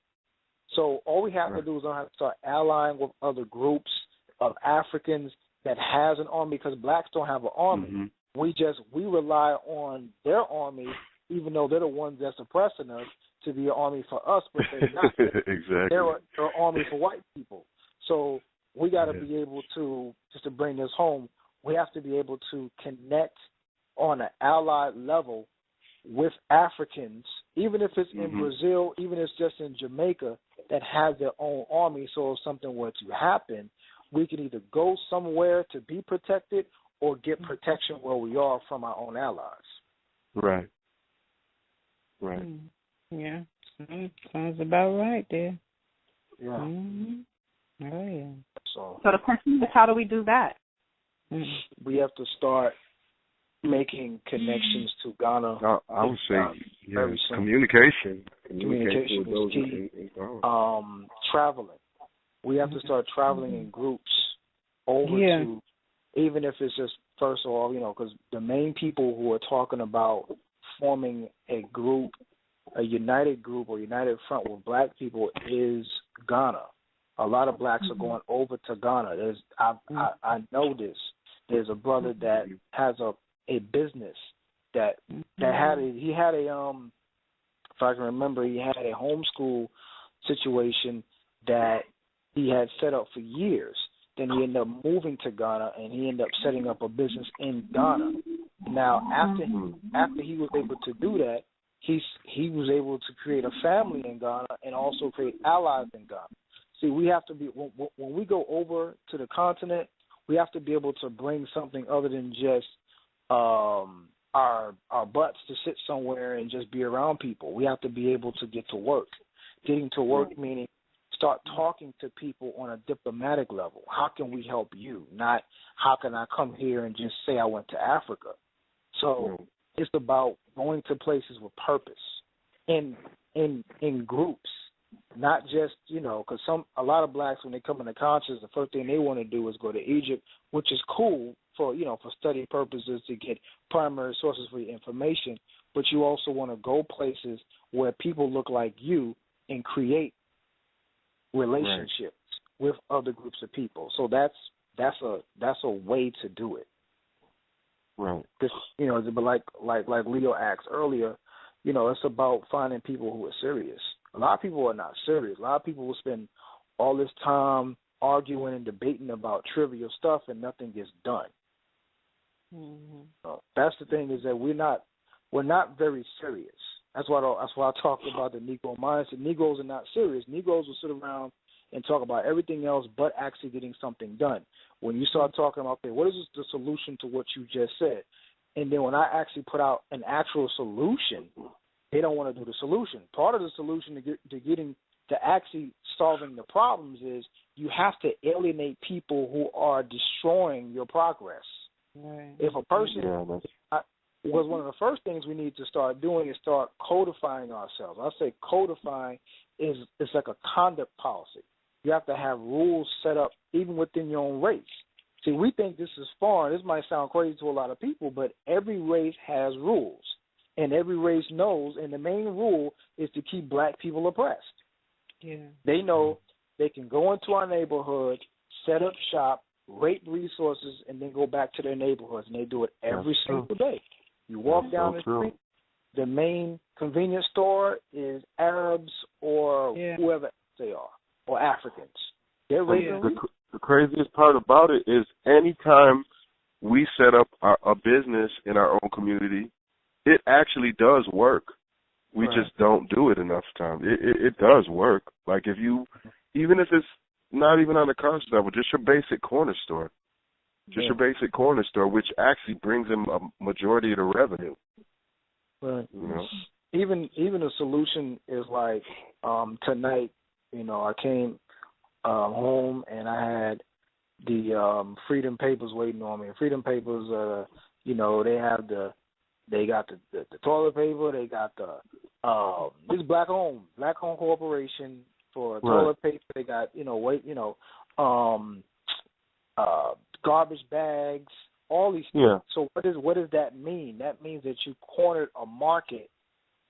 S1: So all we have to do is learn how to start allying with other groups of Africans that has an army, because blacks don't have an army. Mm-hmm. We rely on their army, even though they're the ones that's oppressing us, to be an army for us, but they're not.
S2: Exactly.
S1: They're an army for white people. So we got to be able to, just to bring this home, we have to be able to connect on an allied level with Africans, even if it's in Brazil, even if it's just in Jamaica, that has their own army. So if something were to happen, we can either go somewhere to be protected or get protection where we are from our own allies.
S2: Right.
S3: Yeah. Sounds about right there.
S1: Yeah.
S3: Mm-hmm. Oh, yeah.
S4: So the question is, how do we do that?
S1: We have to start making connections to Ghana.
S2: I would say communication.
S1: Communication is key. Traveling. We have to start traveling in groups over to, even if it's just, first of all, because the main people who are talking about forming a group, a united group or united front with black people is Ghana. A lot of blacks are going over to Ghana. I know this. There's a brother that has a business that had if I can remember, he had a homeschool situation that he had set up for years. Then he ended up moving to Ghana, and he ended up setting up a business in Ghana. Now, after he was able to do that, he was able to create a family in Ghana and also create allies in Ghana. See, we have to be, when we go over to the continent, we have to be able to bring something other than just our butts to sit somewhere and just be around people. We have to be able to get to work. Getting to work meaning start talking to people on a diplomatic level. How can we help you? Not how can I come here and just say I went to Africa. So it's about going to places with purpose in groups, not just, because a lot of blacks, when they come into consciousness, the first thing they want to do is go to Egypt, which is cool for study purposes to get primary sources for your information, but you also want to go places where people look like you and create relationships with other groups of people. So that's a way to do it.
S2: Right.
S1: But like Leo asked earlier, it's about finding people who are serious. A lot of people are not serious. A lot of people will spend all this time arguing and debating about trivial stuff and nothing gets done. That's the thing, is that we're not very serious. That's why I talked about the Negro mindset. Negroes are not serious. Negroes will sit around and talk about everything else but actually getting something done. When you start talking about, okay, what is the solution to what you just said? And then when I actually put out an actual solution, they don't want to do the solution. Part of the solution to actually solving the problems is you have to alienate people who are destroying your progress. Right. If a person, because one of the first things we need to start doing is start codifying ourselves. I say codifying it's like a conduct policy. You have to have rules set up even within your own race. See, we think this is foreign. This might sound crazy to a lot of people, but every race has rules. And every race knows, and the main rule is to keep black people oppressed. Yeah. They know they can go into our neighborhood, set up shop, rape resources, and then go back to their neighborhoods, and they do it every single day. You walk down the street, the main convenience store is Arabs or whoever they are, or Africans. They're
S2: the craziest part about it is anytime we set up a business in our own community, it actually does work. We just don't do it enough times. It does work. Like even if it's not even on a conscious level, just your basic corner store. Your basic corner store, which actually brings in a majority of the revenue.
S1: Right. Even a solution is like tonight, I came home and I had the Freedom Papers waiting on me. Freedom Papers, they got the toilet paper, they got this Black Home Corporation for toilet paper. They got garbage bags, all these things.
S2: Yeah.
S1: So what does that mean? That means that you cornered a market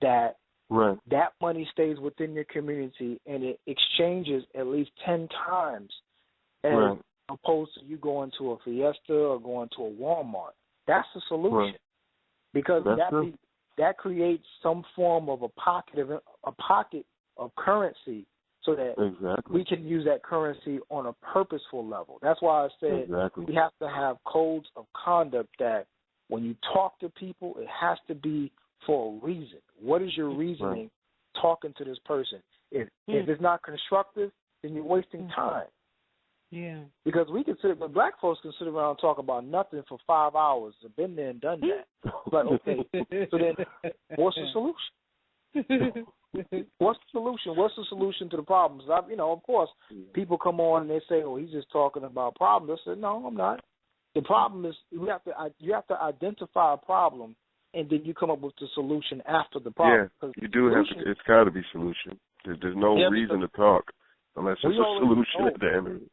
S1: that that money stays within your community and it exchanges at least 10 times as opposed to you going to a Fiesta or going to a Walmart. That's the solution. Because that creates some form of a pocket of currency so that we can use that currency on a purposeful level. That's why I said we have to have codes of conduct that when you talk to people, it has to be for a reason. What is your reasoning talking to this person? If it's not constructive, then you're wasting time.
S3: Yeah.
S1: Because but black folks can sit around and talk about nothing for 5 hours. I've been there and done that. But okay, so then what's the solution? What's the solution? What's the solution to the problems? Of course, people come on and they say, "Oh, he's just talking about problems." I said, "No, I'm not. The problem is you have to identify a problem, and then you come up with the solution after the problem."
S2: Yeah, you do have to. It's got to be solution. There's no reason to talk unless there's a solution at the end of it.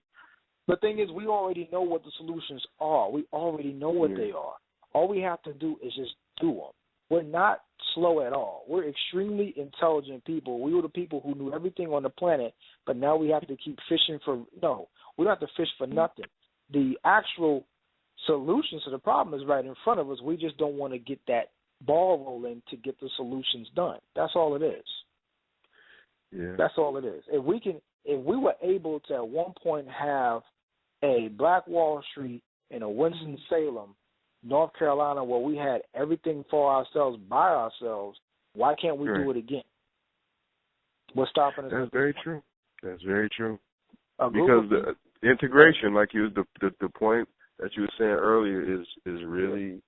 S1: The thing is, we already know what the solutions are. We already know what they are. All we have to do is just do them. We're not slow at all. We're extremely intelligent people. We were the people who knew everything on the planet, but now we have to keep fishing for – no, we don't have to fish for nothing. The actual solutions to the problem is right in front of us. We just don't want to get that ball rolling to get the solutions done. That's all it is.
S2: Yeah.
S1: That's all it is. If we were able to at one point have a Black Wall Street and a Winston-Salem, North Carolina, where we had everything for ourselves, by ourselves, why can't we do it again? What's stopping us?
S2: That's very true. That's very true. Because the integration, like the point that you were saying earlier, is really,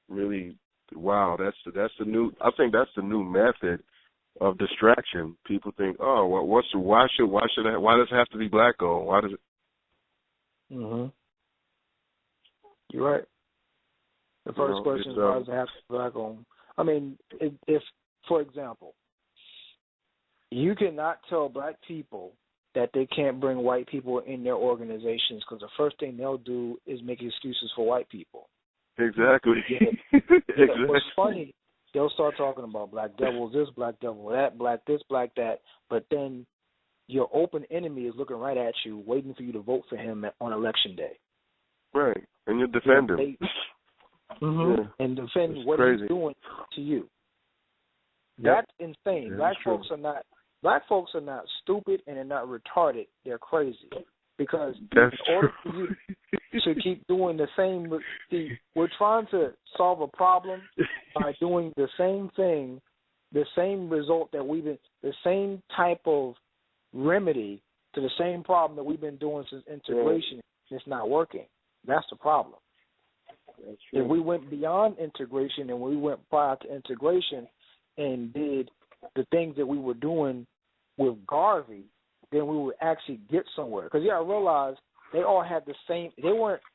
S2: really wow. That's the new. I think that's the new method of distraction. People think, oh, why does it have to be black owned? Why does it?
S1: Mhm. You're right. The first question is, why does it have to be black owned? I mean, if, for example, you cannot tell black people that they can't bring white people in their organizations because the first thing they'll do is make excuses for white people.
S2: Exactly.
S1: Exactly. What's funny, they'll start talking about black devils this, black devil that, black this, black that, but then your open enemy is looking right at you, waiting for you to vote for him on election day.
S2: Right, and you defend him.
S1: And defend what he's doing to you. That's insane. Black folks are not stupid and they're not retarded. They're crazy. Because in order for you to keep doing the same, we're trying to solve a problem by doing the same thing, the same result that the same type of remedy to the same problem that we've been doing since integration. It's not working. That's the problem. If we went beyond integration and we went prior to integration and did the things that we were doing with Garvey, then we would actually get somewhere. Because I realize they all had the same.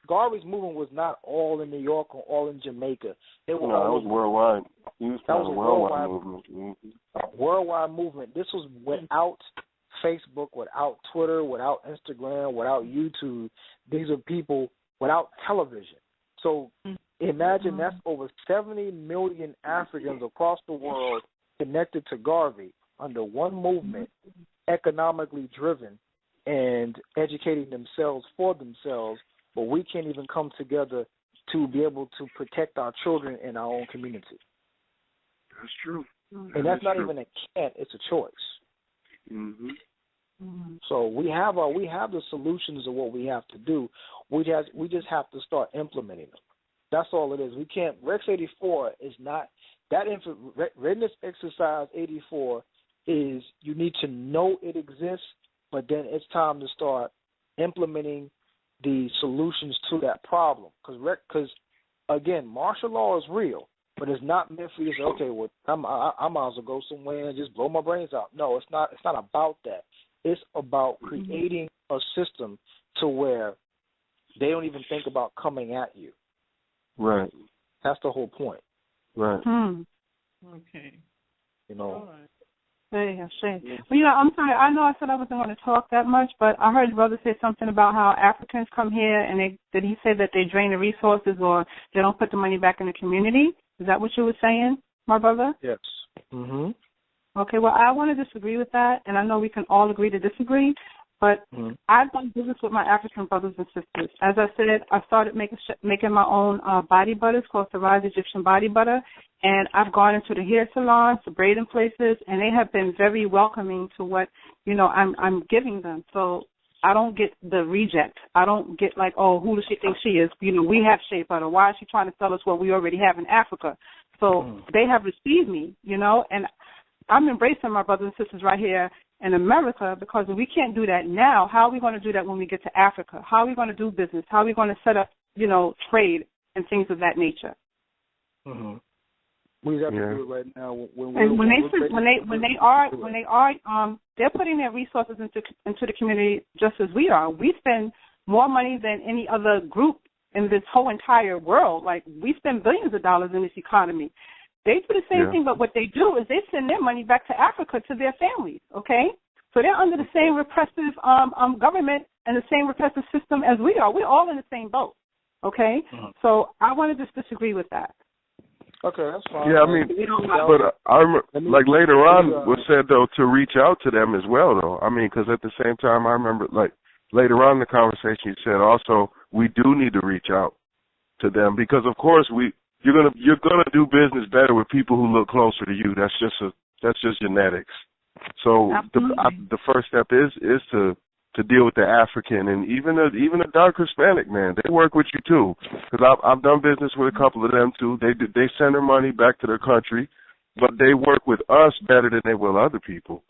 S1: Garvey's movement was not all in New York or all in Jamaica. It was
S2: worldwide. That was a worldwide movement.
S1: Mm-hmm. Worldwide movement. This was without Facebook, without Twitter, without Instagram, without YouTube. These are people without television. So imagine that's over 70 million Africans across the world connected to Garvey under one movement, economically driven and educating themselves for themselves, but we can't even come together to be able to protect our children in our own community.
S2: That's true.
S1: And that's not even a can't, it's a choice.
S2: Mm-hmm.
S1: So we have the solutions of what we have to do. We just have to start implementing them. That's all it is. We can't. Rex 84 is not that. Readiness Exercise 84 is you need to know it exists, but then it's time to start implementing the solutions to that problem. Because again, martial law is real, but it's not meant for you to say, okay, well, I might as well go somewhere and just blow my brains out. No, it's not. It's not about that. It's about creating a system to where they don't even think about coming at you.
S2: Right.
S1: That's the whole point.
S2: Right.
S3: Okay.
S1: You know.
S4: I see. Well, I'm sorry. I know I said I wasn't going to talk that much, but I heard brother say something about how Africans come here and did he say that they drain the resources or they don't put the money back in the community? Is that what you were saying, my brother?
S1: Yes. Mhm.
S4: Okay, well, I want to disagree with that, and I know we can all agree to disagree, but I've done business with my African brothers and sisters. As I said, I started making my own body butters called Saraz Egyptian Body Butter, and I've gone into the hair salons, the braiding places, and they have been very welcoming to what, I'm giving them. So I don't get the reject. I don't get like, oh, who does she think she is? We have shea butter. Why is she trying to sell us what we already have in Africa? So they have received me, and I'm embracing my brothers and sisters right here in America because if we can't do that now, how are we going to do that when we get to Africa? How are we going to do business? How are we going to set up, trade and things of that nature?
S1: Mm-hmm. We have to do it right now.
S4: They're putting their resources into the community just as we are. We spend more money than any other group in this whole entire world. Like we spend billions of dollars in this economy. They do the same thing, but what they do is they send their money back to Africa to their families, okay? So they're under the same repressive government and the same repressive system as we are. We're all in the same boat, okay? So I want to just disagree with that.
S1: Okay, that's fine.
S2: Yeah, I mean, but I remember, like later on was said, though, to reach out to them as well, though. I mean, because at the same time, I remember, like, later on in the conversation you said also we do need to reach out to them because, of course, you're gonna do business better with people who look closer to you. That's just genetics. So the first step is to deal with the African and even a dark Hispanic man. They work with you too, because I've done business with a couple of them too. They send their money back to their country, but they work with us better than they will other people.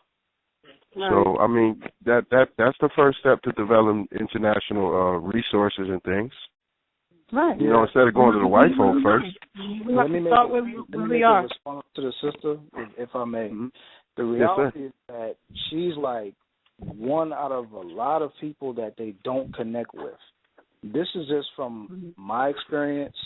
S2: Right. So I mean that's the first step to develop international resources and things.
S4: Right.
S2: Instead of going to the white folk first.
S1: Let me start with where we are. Response to the sister, if I may. Mm-hmm. The reality is that she's like one out of a lot of people that they don't connect with. This is just from my experience.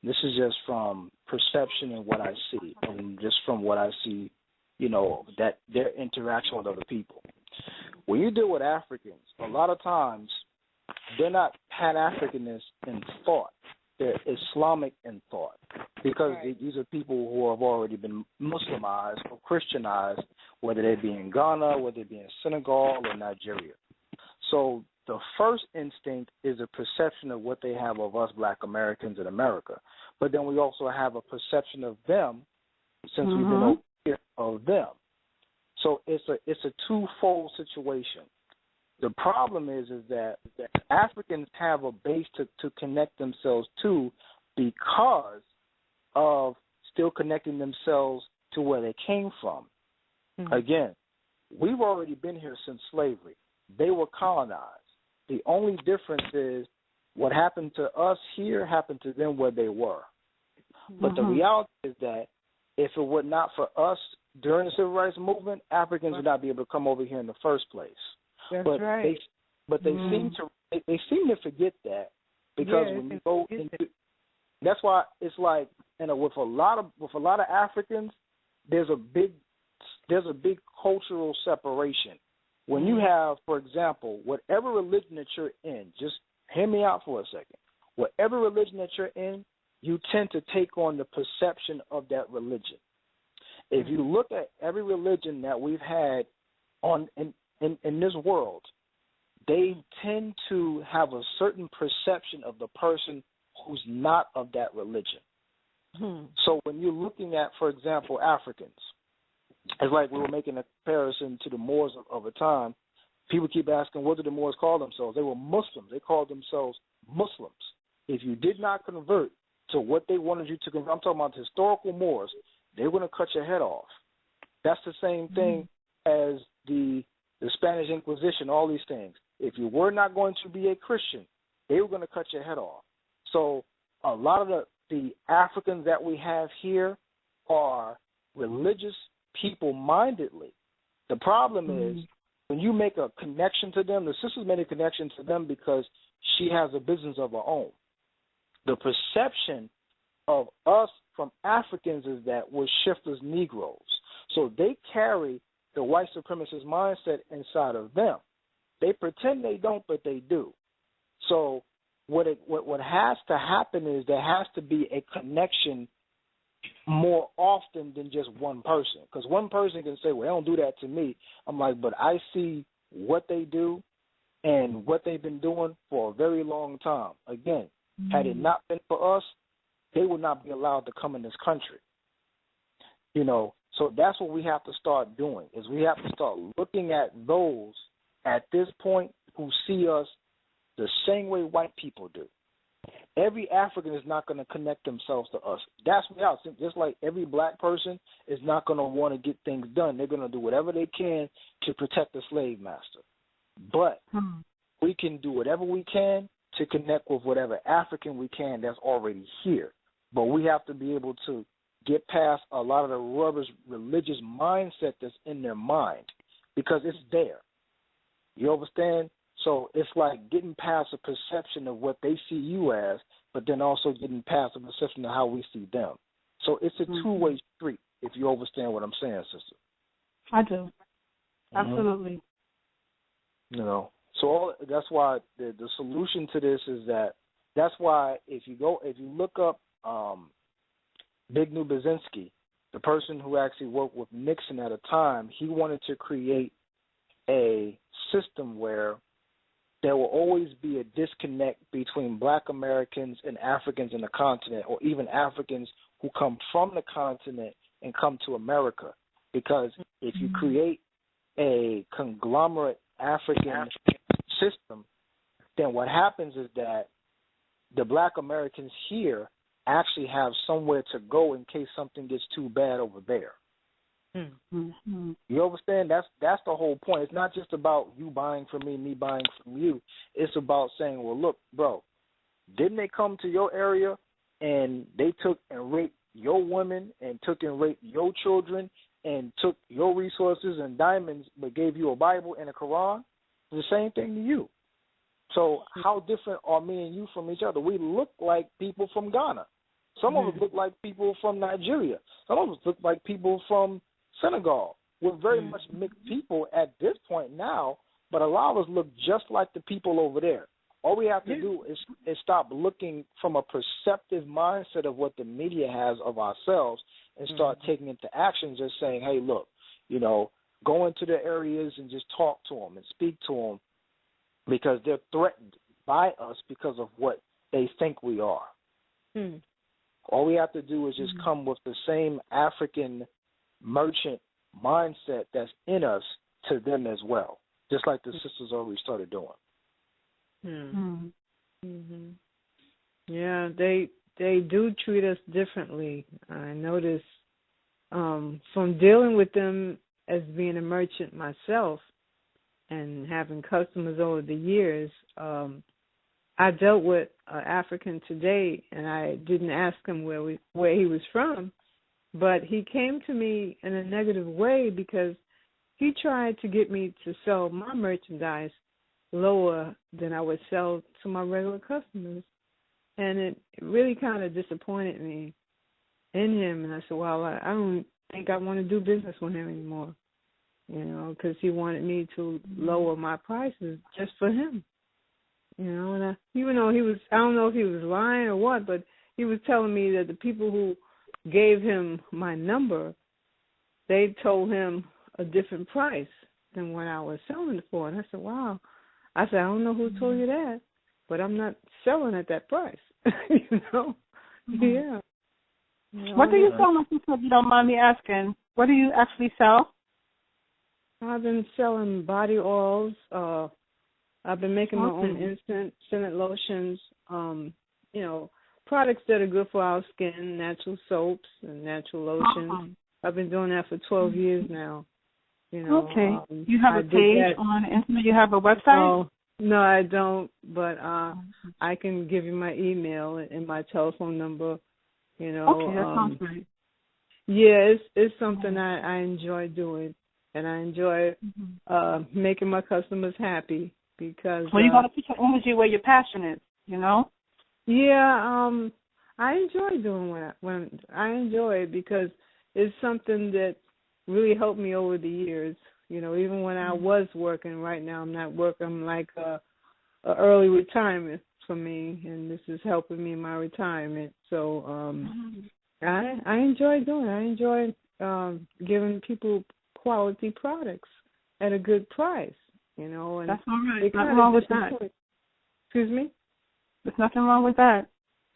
S1: This is just from perception and what I see, and just from what I see, that their interaction with other people. When you deal with Africans, a lot of times they're not Pan-Africanist in thought. They're Islamic in thought because these are people who have already been Muslimized or Christianized, whether they be in Ghana, whether they be in Senegal or Nigeria. So the first instinct is a perception of what they have of us Black Americans in America. But then we also have a perception of them since we've been over here of them. So it's a twofold situation. The problem is that Africans have a base to connect themselves to because of still connecting themselves to where they came from. Mm-hmm. Again, we've already been here since slavery. They were colonized. The only difference is what happened to us here happened to them where they were. But the reality is that if it were not for us during the Civil Rights Movement, Africans would not be able to come over here in the first place.
S4: That's
S1: right. They seem to forget that because when you go into, that's why it's like with a lot of Africans, there's a big cultural separation. When you have, for example, whatever religion that you're in, just hear me out for a second. Whatever religion that you're in, you tend to take on the perception of that religion. If you look at every religion that we've had in this world, they tend to have a certain perception of the person who's not of that religion. So when you're looking at, for example, Africans, it's like we were making a comparison to the Moors of a time. People keep asking, what did the Moors call themselves? They were Muslims. They called themselves Muslims. If you did not convert to what they wanted you to convert, I'm talking about the historical Moors, they were going to cut your head off. That's the same thing as the Spanish Inquisition, all these things. If you were not going to be a Christian, they were going to cut your head off. So a lot of the Africans that we have here are religious people mindedly. The problem is when you make a connection to them, the sister's made a connection to them because she has a business of her own. The perception of us from Africans is that we're shiftless Negroes. So they carry
S5: the white supremacist mindset inside of them. They pretend they don't, but they do. So what has to happen is there has to be a connection more often than just one person. Because one person can say, well, they don't do that to me. I'm like, but I see what they do and what they've been doing for a very long time. Again, had it not been for us, they would not be allowed to come in this country. You know, so that's what we have to start doing, is we have to start looking at those at this point who see us the same way white people do. Every African is not going to connect themselves to us. That's what just like every black person is not going to want to get things done. They're going to do whatever they can to protect the slave master. But we can do whatever we can to connect with whatever African we can that's already here. But we have to be able to get past a lot of the rubbish religious mindset that's in their mind, because it's there. You understand? So it's like getting past the perception of what they see you as, but then also getting past the perception of how we see them. So it's a two-way street, if you understand what I'm saying, sister.
S4: I do. Absolutely.
S5: You know, so that's why the solution to this is that's why if you look up Big New Brzezinski, the person who actually worked with Nixon at a time, he wanted to create a system where there will always be a disconnect between black Americans and Africans in the continent, or even Africans who come from the continent and come to America. Because if you create a conglomerate African system, then what happens is that the black Americans here actually have somewhere to go in case something gets too bad over there. You understand? That's the whole point. It's not just about you buying from me buying from you. It's about saying, well, look, bro, didn't they come to your area and they took and raped your women and took and raped your children and took your resources and diamonds but gave you a Bible and a Quran? It's the same thing to you. So how different are me and you from each other? We look like people from Ghana. Some of us look like people from Nigeria. Some of us look like people from Senegal. We're very much mixed people at this point now, but a lot of us look just like the people over there. All we have to do is stop looking from a perceptive mindset of what the media has of ourselves and start taking into action, just saying, hey, look, you know, go into the areas and just talk to them and speak to them, because they're threatened by us because of what they think we are. All we have to do is just come with the same African merchant mindset that's in us to them as well, just like the sisters already started doing.
S3: Yeah, they do treat us differently. I notice from dealing with them as being a merchant myself and having customers over the years, I dealt with an African today, and I didn't ask him where he was from, but he came to me in a negative way because he tried to get me to sell my merchandise lower than I would sell to my regular customers. And it really kind of disappointed me in him. And I said, well, I don't think I want to do business with him anymore, you know, because he wanted me to lower my prices just for him. You know, and even though I don't know if he was lying or what, but he was telling me that the people who gave him my number, they told him a different price than what I was selling it for. And I said, wow. I said, I don't know who told you that, but I'm not selling at that price. You know? Yeah. You know,
S4: what do you sell, if you don't mind me asking? What do you actually sell?
S3: I've been selling body oils. I've been making my own instant scented lotions, you know, products that are good for our skin, natural soaps and natural lotions. I've been doing that for 12 years now. You know,
S4: you have a page on the internet? You have a website?
S3: No, I don't, but I can give you my email and my telephone number. You know,
S4: okay, that sounds great.
S3: Yeah, it's something I enjoy doing, and I enjoy making my customers happy because.
S4: Well, you got to put your energy where your passion is, you know.
S3: Yeah, I enjoy doing when I enjoy it because it's something that really helped me over the years. You know, even when I was working, right now I'm not working. I'm like a early retirement for me, and this is helping me in my retirement. So I enjoy doing it. I enjoy giving people quality products at a good price, you know. And
S4: that's all right. There's nothing wrong with that.
S3: Excuse me?
S4: There's nothing wrong with that.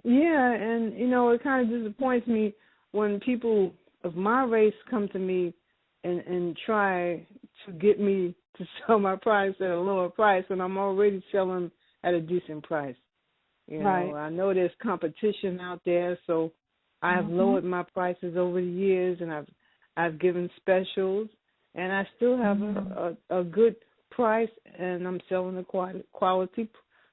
S3: Yeah, and, you know, it kind of disappoints me when people of my race come to me and try to get me to sell my products at a lower price when I'm already selling at a decent price. You know, I know there's competition out there, so I have lowered my prices over the years, and I've given specials, and I still have a good price, and I'm selling a quality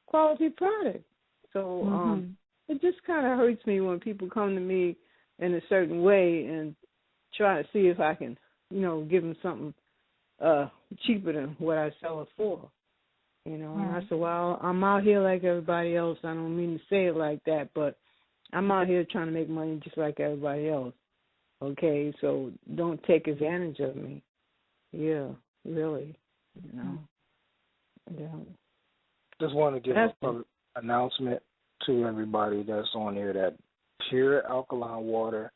S3: product. So it just kind of hurts me when people come to me in a certain way and try to see if I can, you know, give them something cheaper than what I sell it for. You know, and I said, well, I'm out here like everybody else. I don't mean to say it like that, but I'm out here trying to make money just like everybody else. Okay, so don't take advantage of me. Yeah, really. You know. Yeah.
S5: Just want to give a public announcement to everybody that's on here that Pure Alkaline Water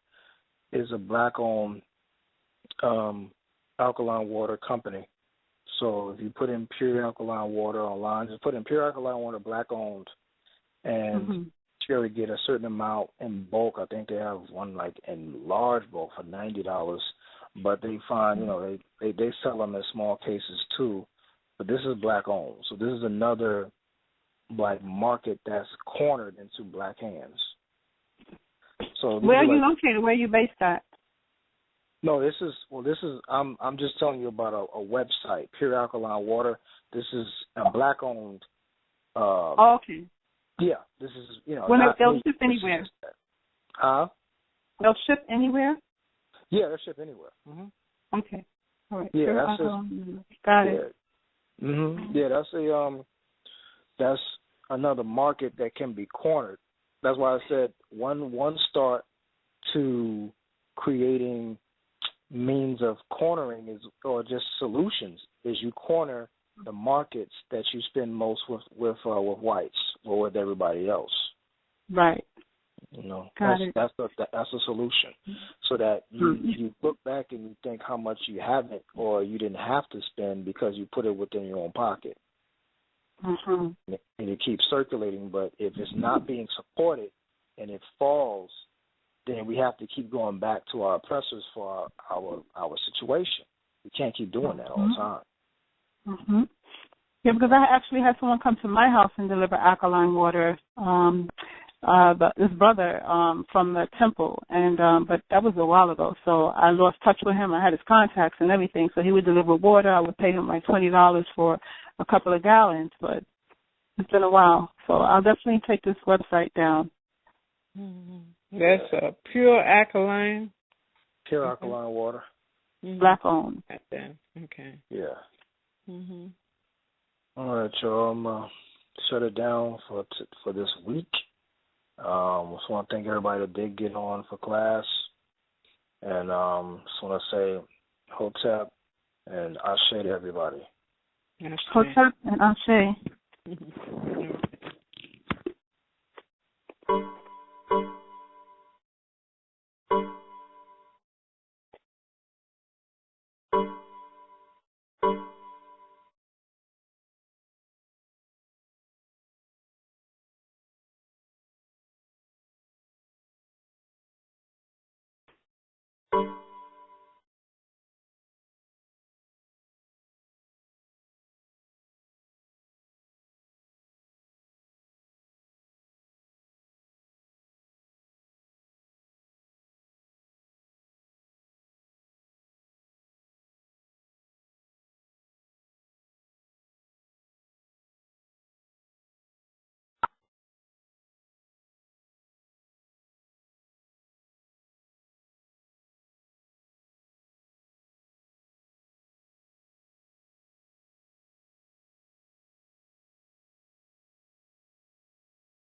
S5: is a black-owned alkaline water company. So if you put in Pure Alkaline Water online, just put in Pure Alkaline Water black-owned, and you get a certain amount in bulk. I think they have one like in large bulk for $90, but they find, you know, they sell them in small cases too. But this is black-owned, so this is another black market that's cornered into black hands. So
S4: where are you located? Where are you based at?
S5: No, this is I'm just telling you about a website, Pure Alkaline Water. This is a black-owned.
S4: Okay.
S5: Yeah, this is, you know.
S4: When they'll ship anywhere. They'll ship anywhere.
S5: Yeah, they'll ship anywhere.
S4: Okay. All right.
S5: Yeah, that's
S4: got it.
S5: Yeah, that's another market that can be cornered. That's why I said one start to creating means of cornering is, or just solutions, is you corner the markets that you spend most with whites or with everybody else.
S4: Right.
S5: You know, that's a solution, so that you look back and you think how much you haven't or you didn't have to spend because you put it within your own pocket. And it keeps circulating. But if it's not being supported and it falls, then we have to keep going back to our oppressors for our situation. We can't keep doing that all the time.
S4: Yeah, because I actually had someone come to my house and deliver alkaline water. This brother from the temple, and but that was a while ago, so I lost touch with him. I had his contacts and everything, so he would deliver water. I would pay him like $20 for a couple of gallons, but it's been a while, so I'll definitely take this website down.
S3: That's Pure Alkaline.
S5: Pure Alkaline Water.
S4: Black owned.
S3: Okay.
S5: Yeah. All right, y'all. I'm shut it down for this week. Just want to thank everybody that did get on for class, and just want to say Hotep and Ashe to everybody.
S4: Hotep and Ashe.